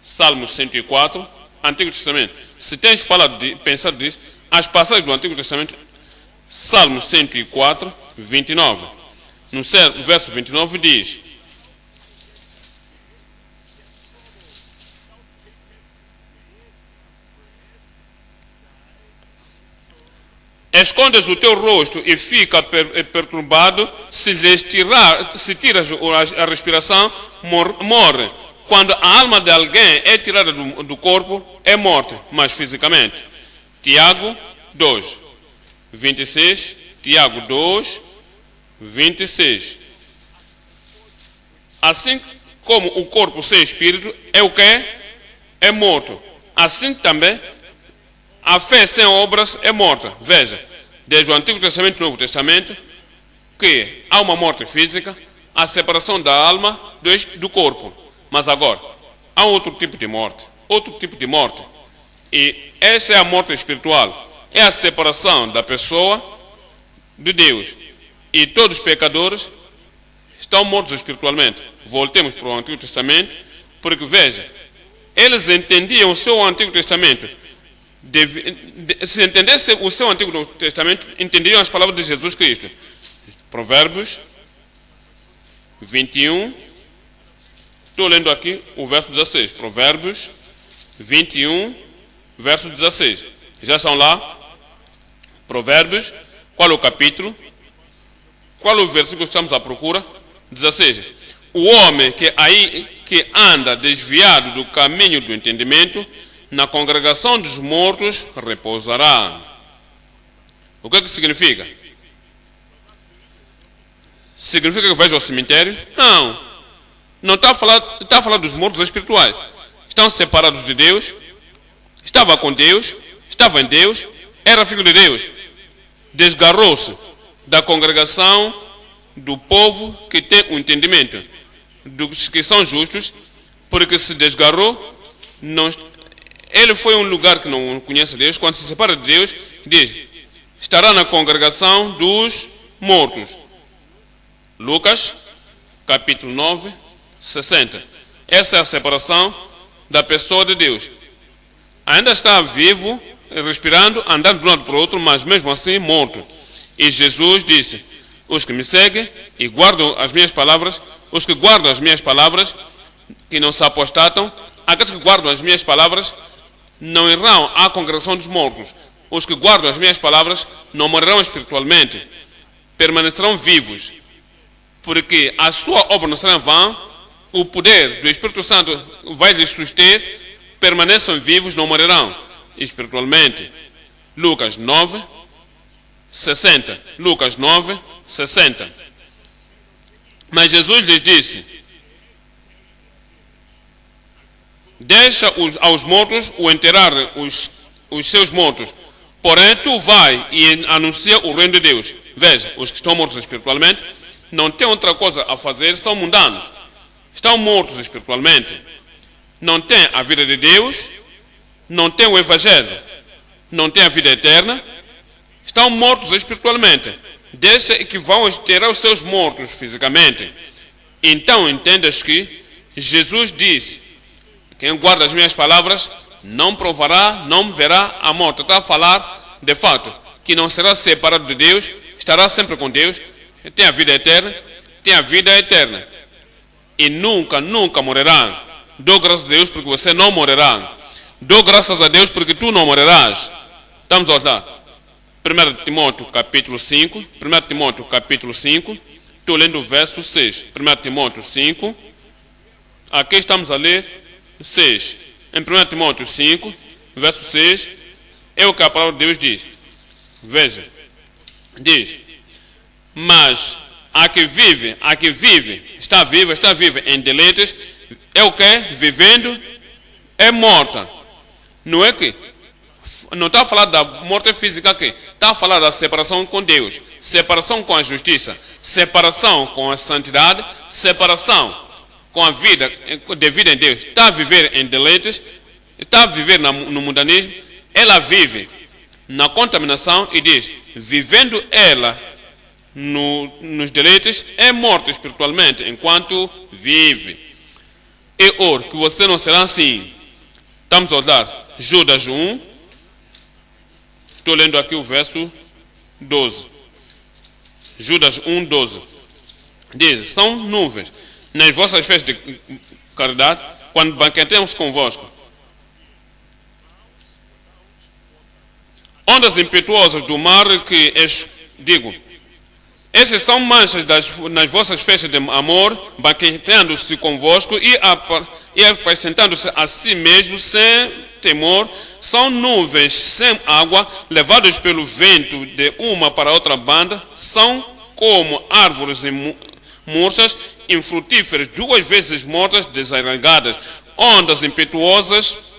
Salmos 104, Antigo Testamento. Se tens pensado disso, as passagens do Antigo Testamento, Salmos 104, 29. No verso 29 diz: escondes o teu rosto e fica perturbado, se tiras a respiração, morre. Quando a alma de alguém é tirada do corpo, é morte, mas fisicamente. Tiago 2, 26, Tiago 2, 26. Assim como o corpo sem espírito é o que? É morto. Assim também a fé sem obras é morta. Veja, desde o Antigo Testamento e o Novo Testamento, que há uma morte física, a separação da alma do corpo. Mas agora, há outro tipo de morte. Outro tipo de morte. E essa é a morte espiritual. É a separação da pessoa de Deus. E todos os pecadores estão mortos espiritualmente. Voltemos para o Antigo Testamento, porque veja, eles entendiam o seu Antigo Testamento. Se entendesse o seu Antigo Testamento, entenderiam as palavras de Jesus Cristo. Provérbios 21, estou lendo aqui o verso 16. Provérbios 21, verso 16. Já estão lá? Provérbios, qual é o capítulo? Qual é o versículo que estamos à procura? 16. O homem que anda desviado do caminho do entendimento, na congregação dos mortos repousará. O que é que significa? Significa que vai ao cemitério? Não. Não está a falar dos mortos espirituais. Estão separados de Deus. Estava com Deus. Estava em Deus. Era filho de Deus. Desgarrou-se da congregação do povo que tem o entendimento, dos que são justos, porque se desgarrou. Ele foi a um lugar que não conhece Deus. Quando se separa de Deus, diz: estará na congregação dos mortos. Lucas, capítulo 9, 60. Essa é a separação da pessoa de Deus. Ainda está vivo, respirando, andando de um lado para o outro, mas mesmo assim morto. E Jesus disse: os que me seguem e guardam as minhas palavras, os que guardam as minhas palavras, que não se apostatam, aqueles que guardam as minhas palavras, não irão à congregação dos mortos. Os que guardam as minhas palavras não morrerão espiritualmente, permanecerão vivos, porque a sua obra não será em vão, o poder do Espírito Santo vai lhes suster, permaneçam vivos, não morrerão espiritualmente. Lucas 9, 60. Lucas 9, 60. Mas Jesus lhes disse: deixa aos mortos o enterrar os seus mortos, porém tu vai e anuncia o reino de Deus. Veja, os que estão mortos espiritualmente não têm outra coisa a fazer, são mundanos. Estão mortos espiritualmente. Não têm a vida de Deus, não têm o Evangelho, não têm a vida eterna. Estão mortos espiritualmente. Deixa que vão enterrar os seus mortos fisicamente. Então entendas que Jesus disse: quem guarda as minhas palavras não provará, não verá a morte. Está a falar, de fato, que não será separado de Deus, estará sempre com Deus, tem a vida eterna, tem a vida eterna. E nunca, nunca morrerá. Dou graças a Deus porque você não morrerá. Dou graças a Deus porque tu não morrerás. Estamos a olhar. 1 Timóteo capítulo 5. 1 Timóteo capítulo 5. Estou lendo o verso 6. 1 Timóteo 5. Aqui estamos a ler 6. Em 1 Timóteo 5, verso 6, é o que a palavra de Deus diz. Veja. Diz: mas a que vive, está viva em deleites, é o que? Vivendo, é morta. Não é que? Não está a falar da morte física aqui. Está a falar da separação com Deus, separação com a justiça, separação com a santidade, separação com a vida, devida em Deus. Está a viver em deleites, está a viver no mundanismo. Ela vive na contaminação e diz: vivendo ela nos deleites, é morto espiritualmente enquanto vive. E ora, que você não será assim. Estamos a olhar Judas 1. Estou lendo aqui o verso 12. Judas 1, 12. Diz: são nuvens nas vossas festas de caridade, quando banquetemos convosco. Ondas impetuosas do mar que digo, esses são manchas nas vossas festas de amor, banqueteando-se convosco e apresentando-se a si mesmo sem temor. São nuvens sem água, levadas pelo vento de uma para outra banda. São como árvores murchas, infrutíferas, 2 vezes mortas, desarraigadas. Ondas impetuosas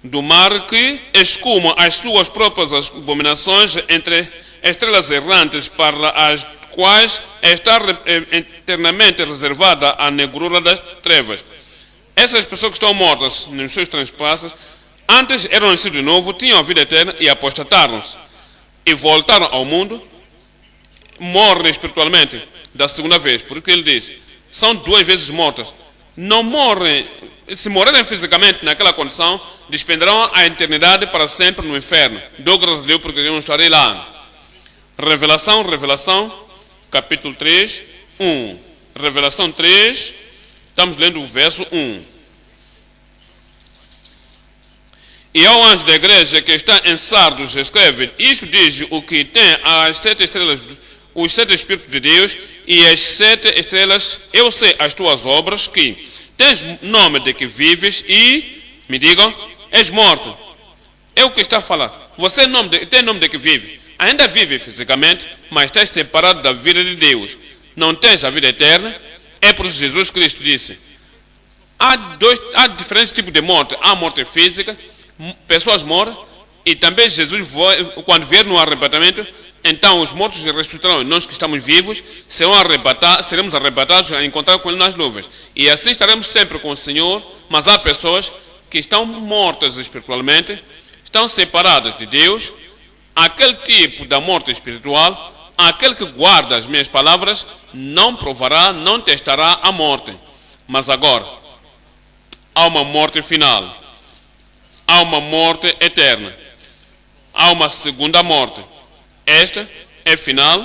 do mar que escumam as suas próprias abominações entre estrelas errantes, para as quais está eternamente reservada a negrura das trevas. Essas pessoas que estão mortas nos seus transpassos, antes eram nascidos de novo, tinham a vida eterna e apostataram-se e voltaram ao mundo, morrem espiritualmente da segunda vez. Por isso que ele diz, são 2 vezes mortas. Não morrem, se morrerem fisicamente naquela condição, despenderão a eternidade para sempre no inferno. Dou graças a Deus porque eu não estarei lá. Revelação, capítulo 3, 1. Revelação 3, estamos lendo o verso 1. E ao anjo da igreja que está em Sardos escreve: isto diz o que tem as 7 estrelas, os 7 Espíritos de Deus e as 7 estrelas. Eu sei as tuas obras, que tens nome de que vives e, me digam, és morto. É o que está a falar. Você tem nome de que vive. Ainda vive fisicamente, mas estás separado da vida de Deus. Não tens a vida eterna. É por isso que Jesus Cristo disse: há diferentes tipos de morte. Há morte física, pessoas morrem, e também Jesus, quando vier no arrebatamento, então os mortos ressuscitarão. Nós que estamos vivos seremos arrebatados a encontrar com Ele nas nuvens. E assim estaremos sempre com o Senhor. Mas há pessoas que estão mortas espiritualmente, estão separadas de Deus. Aquele tipo da morte espiritual, aquele que guarda as minhas palavras, não provará, não testará a morte. Mas agora, há uma morte final. Há uma morte eterna. Há uma segunda morte. Esta é final.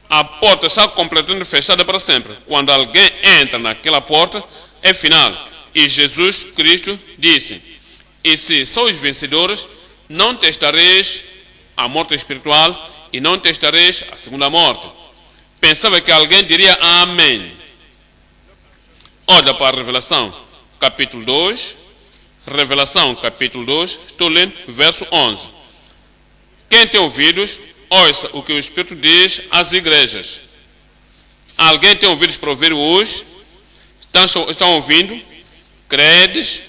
A porta está completamente fechada para sempre. Quando alguém entra naquela porta, é final. E Jesus Cristo disse: e se sois vencedores, não testareis a morte espiritual e não testareis a segunda morte. Pensava que alguém diria amém. Olha para a Revelação, capítulo 2. Revelação, capítulo 2. Estou lendo verso 11. Quem tem ouvidos, ouça o que o Espírito diz às igrejas. Alguém tem ouvidos para ouvir hoje? Estão ouvindo? Credes?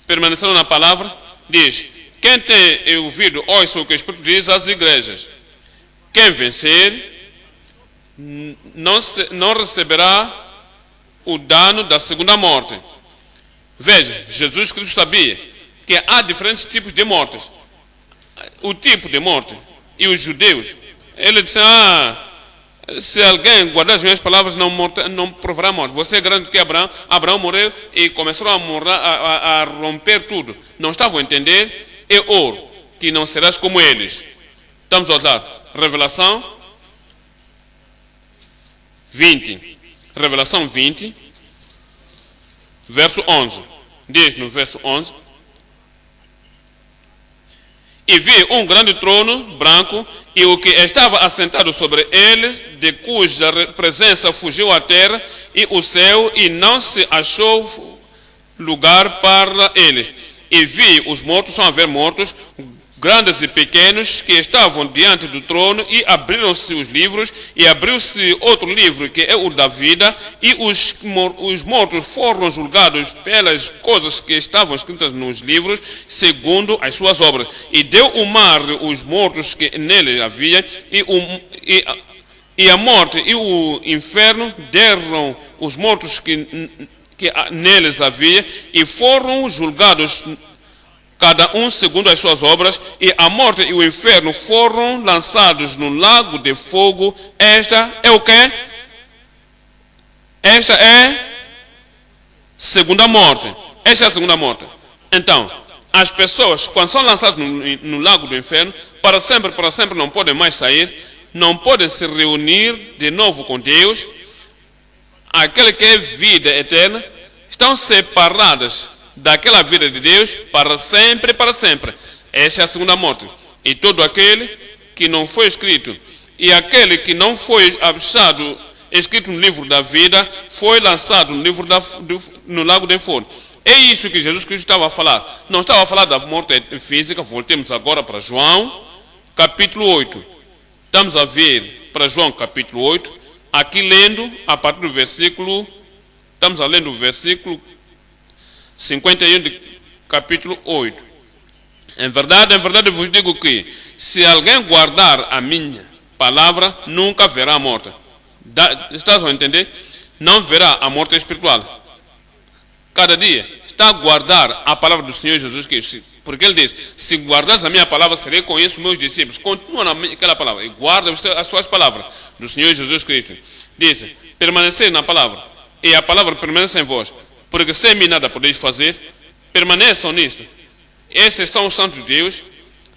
Permaneceram na palavra? Diz: quem tem ouvido, ouça o que o Espírito diz às igrejas. Quem vencer não receberá o dano da segunda morte. Veja, Jesus Cristo sabia que há diferentes tipos de mortes. O tipo de morte. E os judeus, ele disse: se alguém guardar as minhas palavras, não provará morte. Você é grande que Abraão. Abraão morreu e começou a romper tudo. Não estavam a entender. E ouro, que não serás como eles. Estamos a olhar Revelação 20. Revelação 20, verso 11. Diz no verso 11: e vi um grande trono branco, e o que estava assentado sobre eles, de cuja presença fugiu a terra e o céu, e não se achou lugar para eles. E vi os mortos, são a ver mortos, grandes e pequenos, que estavam diante do trono, e abriram-se os livros, e abriu-se outro livro, que é o da vida, e os mortos foram julgados pelas coisas que estavam escritas nos livros, segundo as suas obras. E deu o mar os mortos que nele havia, e a morte e o inferno deram os mortos que neles havia, e foram julgados cada um segundo as suas obras, e a morte e o inferno foram lançados no lago de fogo. Esta é o quê? Esta é segunda morte. Esta é a segunda morte. Então, as pessoas, quando são lançadas no lago do inferno, para sempre não podem mais sair, não podem se reunir de novo com Deus. Aquele que é vida eterna, estão separadas daquela vida de Deus para sempre, para sempre. Essa é a segunda morte. E todo aquele que não foi escrito, e aquele que não foi achado escrito no livro da vida, foi lançado no lago de fogo. É isso que Jesus Cristo estava a falar. Não estava a falar da morte física. Voltemos agora para João, capítulo 8. Estamos a ver para João, capítulo 8. Aqui lendo, a partir do versículo... Estamos a ler o versículo 51 de capítulo 8. Em verdade vos digo que, se alguém guardar a minha palavra, nunca verá a morte. Estás a entender? Não verá a morte espiritual. Cada dia está a guardar a palavra do Senhor Jesus Cristo. Porque ele diz: se guardas a minha palavra, serei com isso meus discípulos. Continua naquela palavra e guarda as suas palavras do Senhor Jesus Cristo. Diz: permanecei na palavra, e a palavra permanece em vós. Porque sem mim nada podeis fazer. Permaneçam nisso. Esses são os santos de Deus.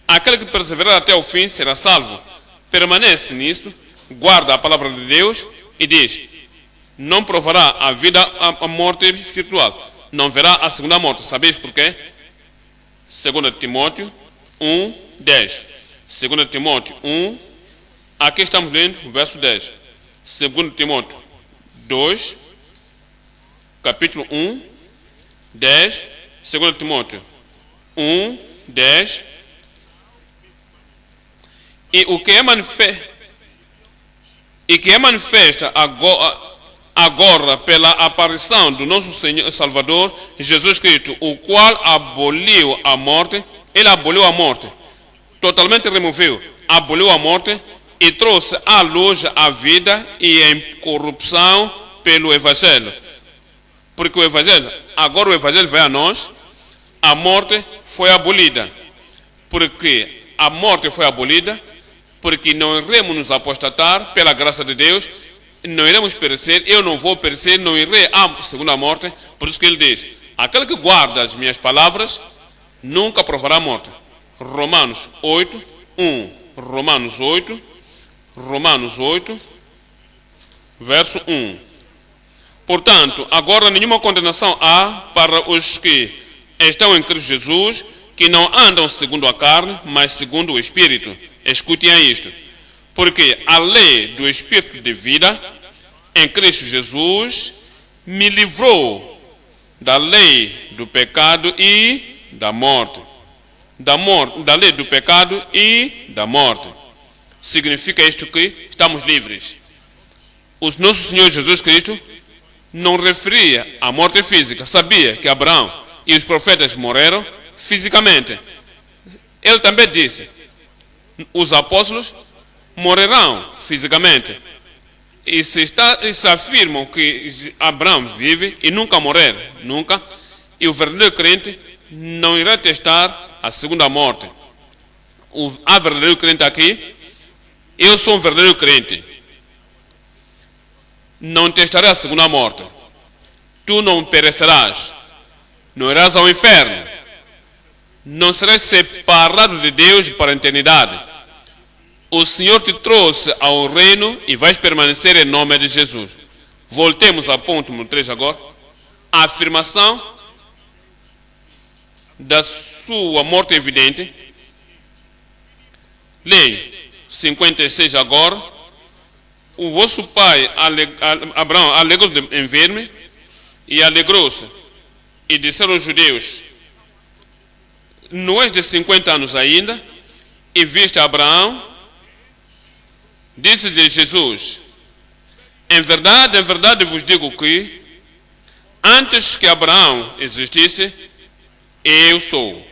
Aquele que perseverar até o fim será salvo. Permanece nisso, guarda a palavra de Deus e diz: não provará a vida, a morte espiritual. Não verá a segunda morte. Sabeis porquê? 2 Timóteo 1, 10. 2 Timóteo 1, aqui estamos lendo o verso 10. 2 Timóteo 2, capítulo 1, 10. 2 Timóteo 1, 10. E o que é manifesta agora pela aparição do nosso Senhor Salvador Jesus Cristo, o qual aboliu a morte. Ele aboliu a morte, totalmente removeu, aboliu a morte e trouxe à luz a vida e a incorrupção pelo Evangelho. Porque o Evangelho, agora o Evangelho veio a nós, a morte foi abolida. Porque a morte foi abolida, porque não iremos nos apostatar pela graça de Deus, não iremos perecer, eu não vou perecer, não irei à segunda morte. Por isso que ele diz: aquele que guarda as minhas palavras nunca provará a morte. Romanos 8, 1. Romanos 8, verso 1. Portanto, agora nenhuma condenação há para os que estão em Cristo Jesus, que não andam segundo a carne, mas segundo o Espírito. Escutem a isto. Porque a lei do Espírito de vida em Cristo Jesus me livrou da lei do pecado e da morte. Da lei do pecado e da morte. Significa isto que estamos livres. O nosso Senhor Jesus Cristo não referia à morte física. Sabia que Abraão e os profetas morreram fisicamente. Ele também disse: os apóstolos morrerão fisicamente. E se afirmam que Abraão vive e nunca morrer, nunca, e o verdadeiro crente não irá testar a segunda morte. Há verdadeiro crente aqui. Eu sou um verdadeiro crente. Não testarei a segunda morte. Tu não perecerás, não irás ao inferno, não serás separado de Deus para a eternidade. O Senhor te trouxe ao reino e vais permanecer em nome de Jesus. Voltemos ao ponto número 3 agora. A afirmação da sua morte evidente. Lei 56 agora. O vosso pai Abraão alegrou-se em ver-me e alegrou-se. E disseram os judeus: não és de 50 anos ainda e viste Abraão? Disse-lhe Jesus: em verdade vos digo que antes que Abraão existisse, eu sou.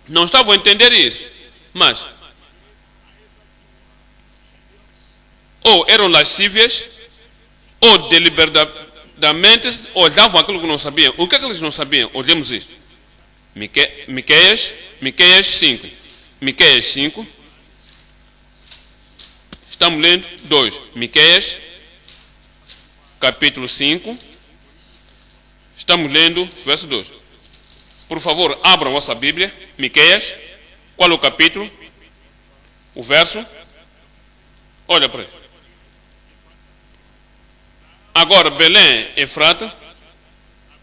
Não estavam a entender isso, mas ou eram lascívias, ou deliberadamente olhavam aquilo que não sabiam. O que é que eles não sabiam? Olhemos isto. Miqueias 5. Miqueias 5. Estamos lendo 2. Miqueias, capítulo 5. Estamos lendo verso 2. Por favor, abram a vossa Bíblia. Miqueias. Qual é o capítulo? O verso? Olha para ele. Agora, Belém, Efrata,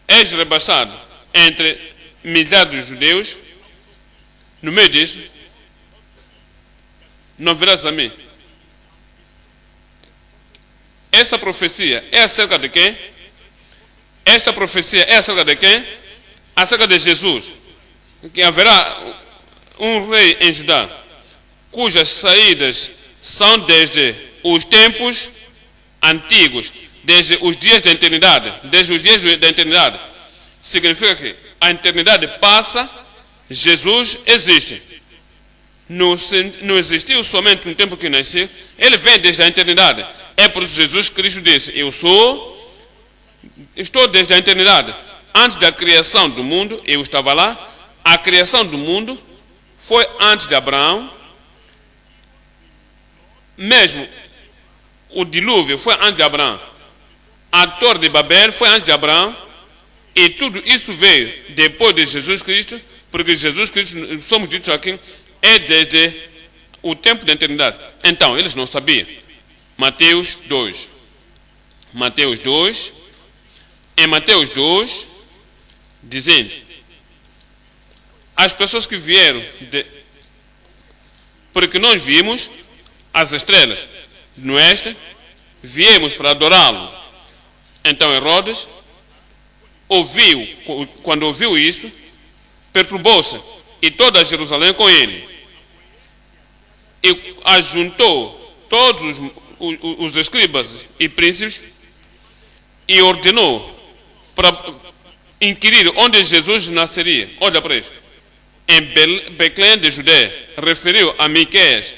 és rebaixado entre milhares de judeus. No meio disso, não virás a mim. Essa profecia é acerca de quem? Esta profecia é acerca de quem? Acerca de Jesus. Que haverá um rei em Judá, cujas saídas são desde os tempos antigos, desde os dias da eternidade. Desde os dias da eternidade. Significa que a eternidade passa, Jesus existe. Não existiu somente no tempo que nasceu, ele vem desde a eternidade. É por isso que Jesus Cristo disse: estou desde a eternidade. Antes da criação do mundo, eu estava lá. A criação do mundo foi antes de Abraão. Mesmo o dilúvio foi antes de Abraão. A Torre de Babel foi antes de Abraão. E tudo isso veio depois de Jesus Cristo, porque Jesus Cristo, somos ditos aqui, é desde o tempo da eternidade. Então, eles não sabiam. Mateus 2. Mateus 2. Em Mateus 2, dizendo: as pessoas que vieram, porque nós vimos as estrelas no oeste, viemos para adorá-lo. Então Herodes quando ouviu isso, perturbou-se, e toda Jerusalém com ele. E ajuntou todos os escribas e príncipes e ordenou para inquirir onde Jesus nasceria. Olha para isso. Em Belém de Judéia, referiu a Miqueias,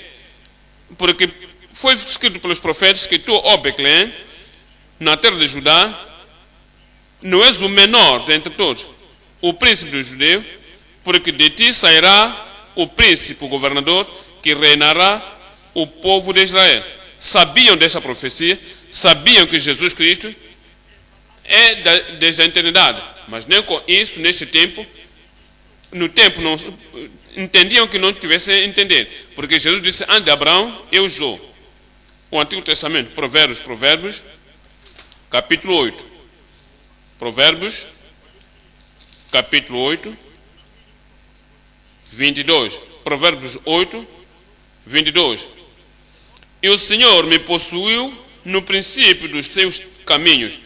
porque foi escrito pelos profetas que tu, ó Belém, na terra de Judá, não és o menor dentre todos, o príncipe do judeu, porque de ti sairá o príncipe, o governador, que reinará o povo de Israel. Sabiam dessa profecia, sabiam que Jesus Cristo é desde a eternidade, mas nem com isso, neste tempo, no tempo, não entendiam que não tivessem a entender, porque Jesus disse: antes de Abraão, eu sou. O Antigo Testamento, Provérbios, capítulo 8. Provérbios, capítulo 8, 22. Provérbios 8, 22. E o Senhor me possuiu no princípio dos seus caminhos,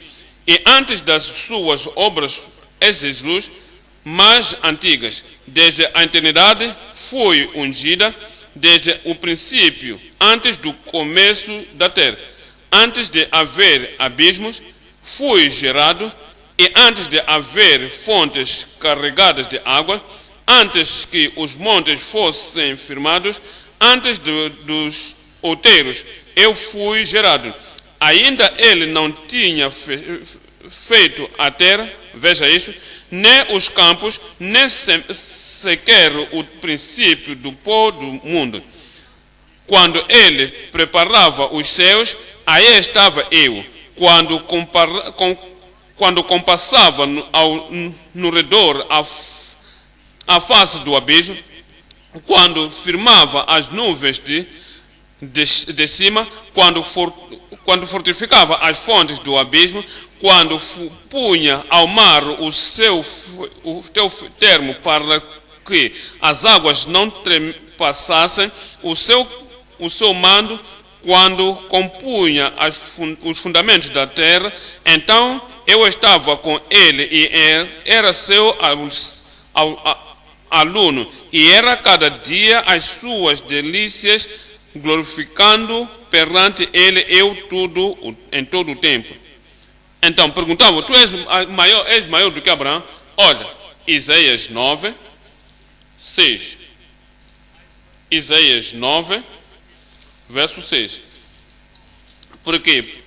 e antes das suas obras és Jesus mais antigas. Desde a eternidade fui ungida, desde o princípio, antes do começo da terra. Antes de haver abismos, fui gerado, e antes de haver fontes carregadas de água, antes que os montes fossem firmados, antes dos outeiros, eu fui gerado. Ainda ele não tinha feito a terra, veja isso, nem os campos, nem sequer o princípio do pó do mundo. Quando ele preparava os céus, aí estava eu. Quando compassava no redor a face do abismo, quando firmava as nuvens de cima, quando fortificava as fontes do abismo, quando punha ao mar o teu termo para que as águas não trepassassem o seu mando, quando compunha os fundamentos da terra, então eu estava com ele e era seu aluno, e era cada dia as suas delícias, glorificando perante ele em todo o tempo. Então perguntava: tu és maior do que Abraão? Olha, Isaías 9, 6. Isaías 9, verso 6. Porque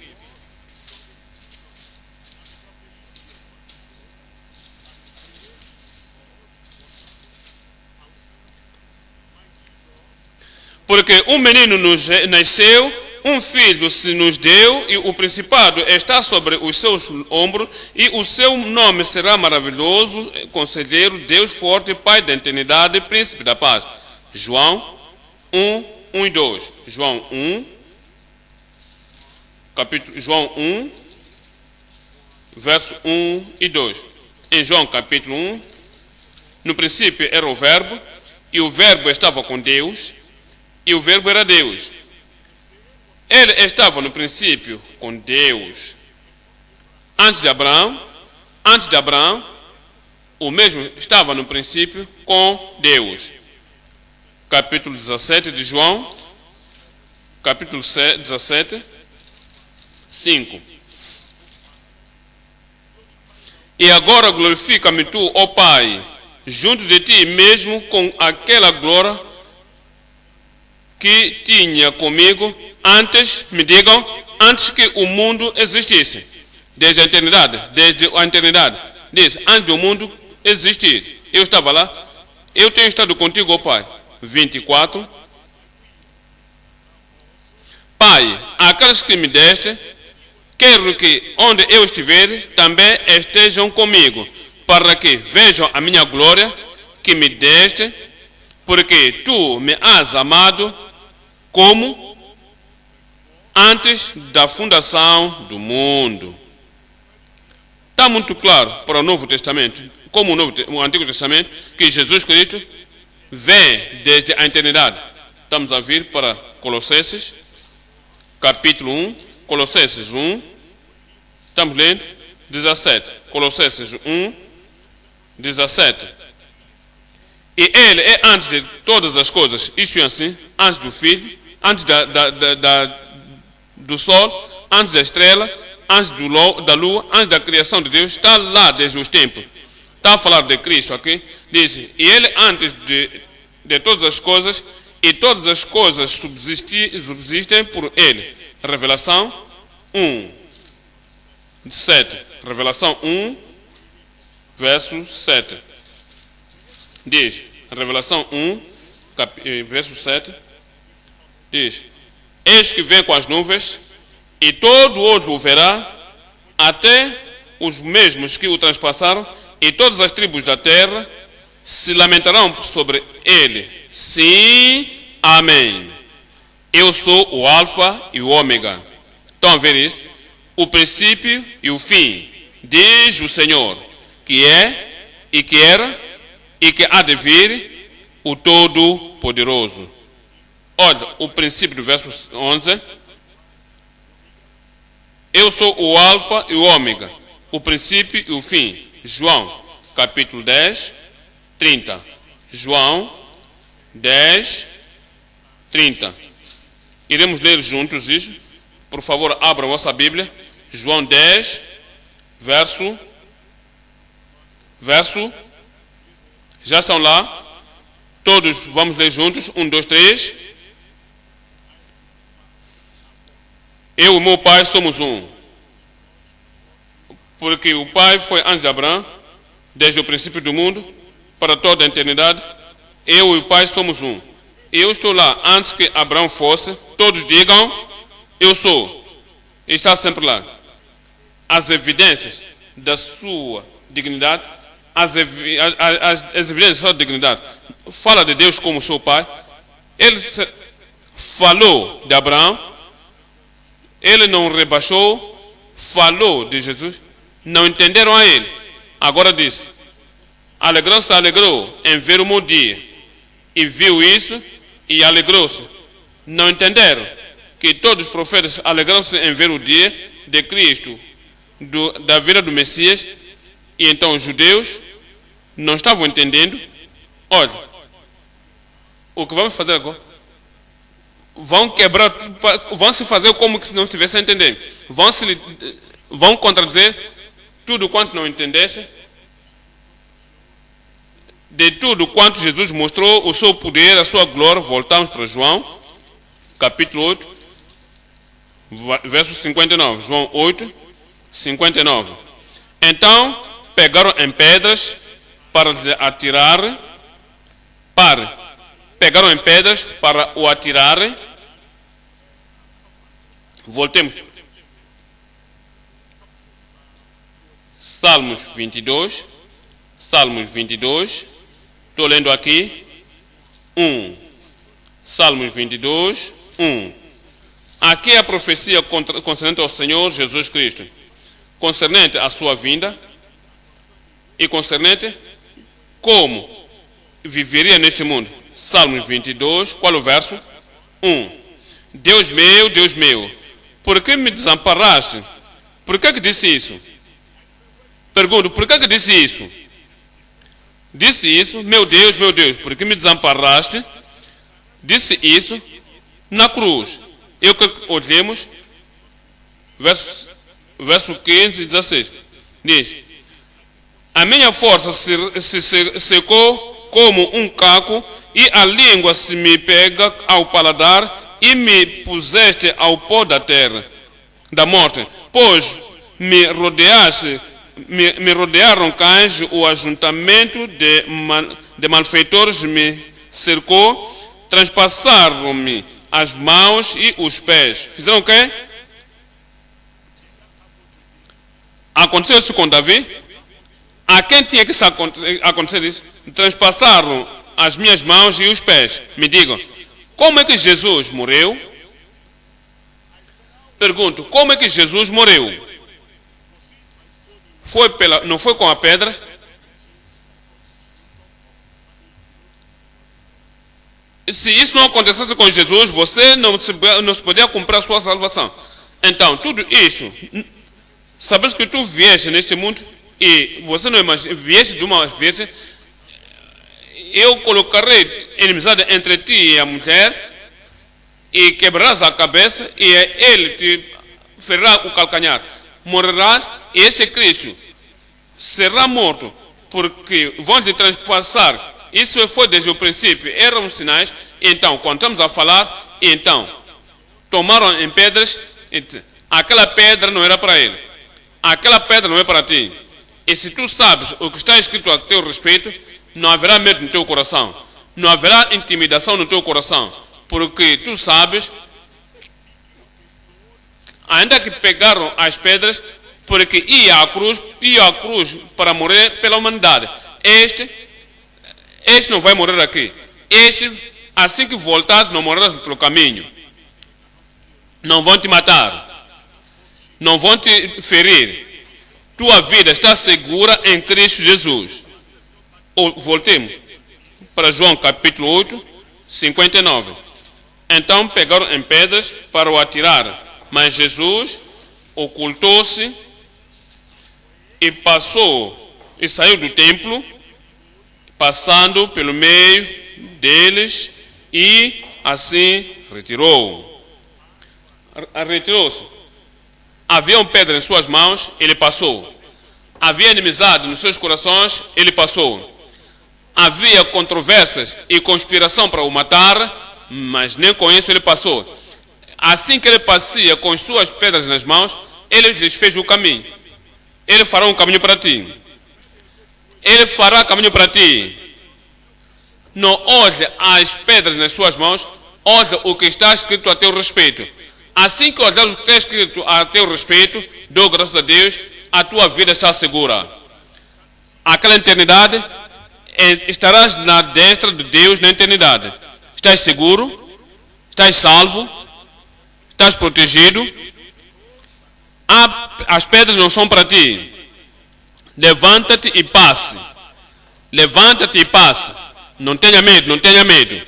Porque um menino nos nasceu, um filho se nos deu, e o principado está sobre os seus ombros, e o seu nome será maravilhoso, conselheiro, Deus forte, Pai da eternidade, príncipe da paz. João 1 e 2. João 1, João 1, verso 1 e 2. Em João capítulo 1, no princípio era o verbo, e o verbo estava com Deus, e o verbo era Deus. Ele estava no princípio com Deus. Antes de Abraão, o mesmo estava no princípio com Deus. Capítulo 17 de João, capítulo 17, 5. E agora glorifica-me tu, ó Pai, junto de ti mesmo com aquela glória que tinha comigo antes, me digam, antes que o mundo existisse. Desde a eternidade, diz, antes do mundo existir. Eu estava lá, eu tenho estado contigo, ó Pai. 24. Pai, aqueles que me deste, quero que onde eu estiver também estejam comigo, para que vejam a minha glória que me deste, porque tu me has amado como antes da fundação do mundo. Está muito claro para o Novo Testamento, como o Antigo Testamento, que Jesus Cristo vem desde a eternidade. Estamos a vir para Colossenses, capítulo 1, Colossenses 1, estamos lendo 17, Colossenses 1, 17. E ele é antes de todas as coisas, isto é assim, antes do Filho, antes do Sol, antes da estrela, antes da lua, antes da criação de Deus, está lá desde os tempos. Está a falar de Cristo aqui, diz, e ele antes de todas as coisas, e todas as coisas subsistem por ele. Revelação 1, 7. Revelação 1, verso 7. Diz, Revelação 1, verso 7, diz, eis que vem com as nuvens, e todo olho o verá, até os mesmos que o transpassaram, e todas as tribos da terra se lamentarão sobre ele. Sim, amém. Eu sou o Alfa e o Ômega. Estão a ver isso? O princípio e o fim, diz o Senhor, que é, e que era, e que há de vir, o Todo-Poderoso. Olha, o princípio do verso 11. Eu sou o Alfa e o Ômega, o princípio e o fim. João, capítulo 10, 30. João 10, 30. Iremos ler juntos isso. Por favor, abra a vossa Bíblia. João 10, verso. Já estão lá? Todos vamos ler juntos. 1, 2, 3. Eu e meu Pai somos um. Porque o Pai foi antes de Abraão, desde o princípio do mundo, para toda a eternidade. Eu e o Pai somos um. Eu estou lá antes que Abraão fosse. Todos digam, eu sou. Está sempre lá. As evidências da sua dignidade, as evidências da sua dignidade. Fala de Deus como seu Pai. Ele falou de Abraão. Ele não rebaixou. Falou de Jesus. Não entenderam a ele. Agora disse, alegrou-se, alegrou em ver o meu dia. E viu isso e alegrou-se. Não entenderam que todos os profetas alegraram-se em ver o dia de Cristo, da vida do Messias. E então os judeus não estavam entendendo. Olha, o que vamos fazer agora? Vão quebrar, vão se fazer como que se não estivessem entendendo. Vão contradizer tudo quanto não entendesse. De tudo quanto Jesus mostrou, o seu poder, a sua glória. Voltamos para João, capítulo 8, verso 59. João 8, 59. Então pegaram em pedras para atirar. pegaram em pedras para o atirarem. Voltemos. Salmos 22. Salmos 22. Estou lendo aqui. 1. Salmos 22. 1. Aqui é a profecia concernente ao Senhor Jesus Cristo, concernente à sua vinda e concernente como viveria neste mundo. Salmos 22, qual o verso? 1. Deus meu, por que me desamparaste? Por que disse isso? Pergunto, por que disse isso? Disse isso, meu Deus, por que me desamparaste? Disse isso na cruz. Eu que olhemos, verso 15 e 16, diz: a minha força se secou como um caco, e a língua se me pega ao paladar, e me puseste ao pó da terra, da morte, pois me rodearam cães, o ajuntamento de malfeitores me cercou, transpassaram-me as mãos e os pés. Fizeram o quê? Aconteceu isso com Davi? A quem tinha que acontecer isso? Transpassaram as minhas mãos e os pés. Me digam, como é que Jesus morreu? Pergunto, como é que Jesus morreu? Não foi com a pedra? Se isso não acontecesse com Jesus, você não se podia comprar a sua salvação. Então, tudo isso, sabes que tu vieste neste mundo e você não imagina, vieste de uma vez, eu colocarei inimizade entre ti e a mulher, e quebrarás a cabeça, e ele te ferirá o calcanhar. Morrerás, e esse Cristo será morto, porque vão te transpassar. Isso foi desde o princípio, eram sinais. Então, quando estamos a falar, então, tomaram em pedras, aquela pedra não era para ele, aquela pedra não é para ti. E se tu sabes o que está escrito a teu respeito, não haverá medo no teu coração, não haverá intimidação no teu coração, porque tu sabes, ainda que pegaram as pedras, porque ia à cruz para morrer pela humanidade. Este não vai morrer aqui. Este, assim que voltares, não morrerás pelo caminho. Não vão te matar. Não vão te ferir. Tua vida está segura em Cristo Jesus. Voltemos para João capítulo 8, 59. Então pegaram em pedras para o atirar, mas Jesus ocultou-se e saiu do templo, passando pelo meio deles, e assim retirou-se. Havia pedra em suas mãos, ele passou. Havia inimizade nos seus corações, ele passou. Havia controvérsias e conspiração para o matar, mas nem com isso ele passou. Assim que ele passeia com as suas pedras nas mãos, ele lhes fez o caminho. Ele fará um caminho para ti. Ele fará caminho para ti. Não olhe as pedras nas suas mãos, olhe o que está escrito a teu respeito. Assim que olhares o que está escrito a teu respeito, dou graças a Deus, a tua vida está segura. Aquela eternidade, estarás na destra de Deus na eternidade. Estás seguro, estás salvo, estás protegido. As pedras não são para ti. Levanta-te e passe. Levanta-te e passe. Não tenha medo, não tenha medo.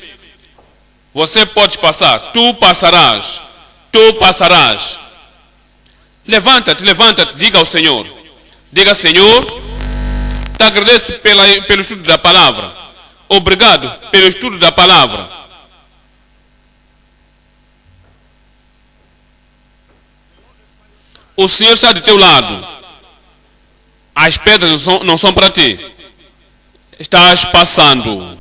Você pode passar, tu passarás. Tu passarás. Levanta-te, levanta-te, diga ao Senhor. Diga, Senhor, te agradeço pelo estudo da palavra. Obrigado pelo estudo da palavra. O Senhor está de teu lado. As pedras não são para ti. Estás passando.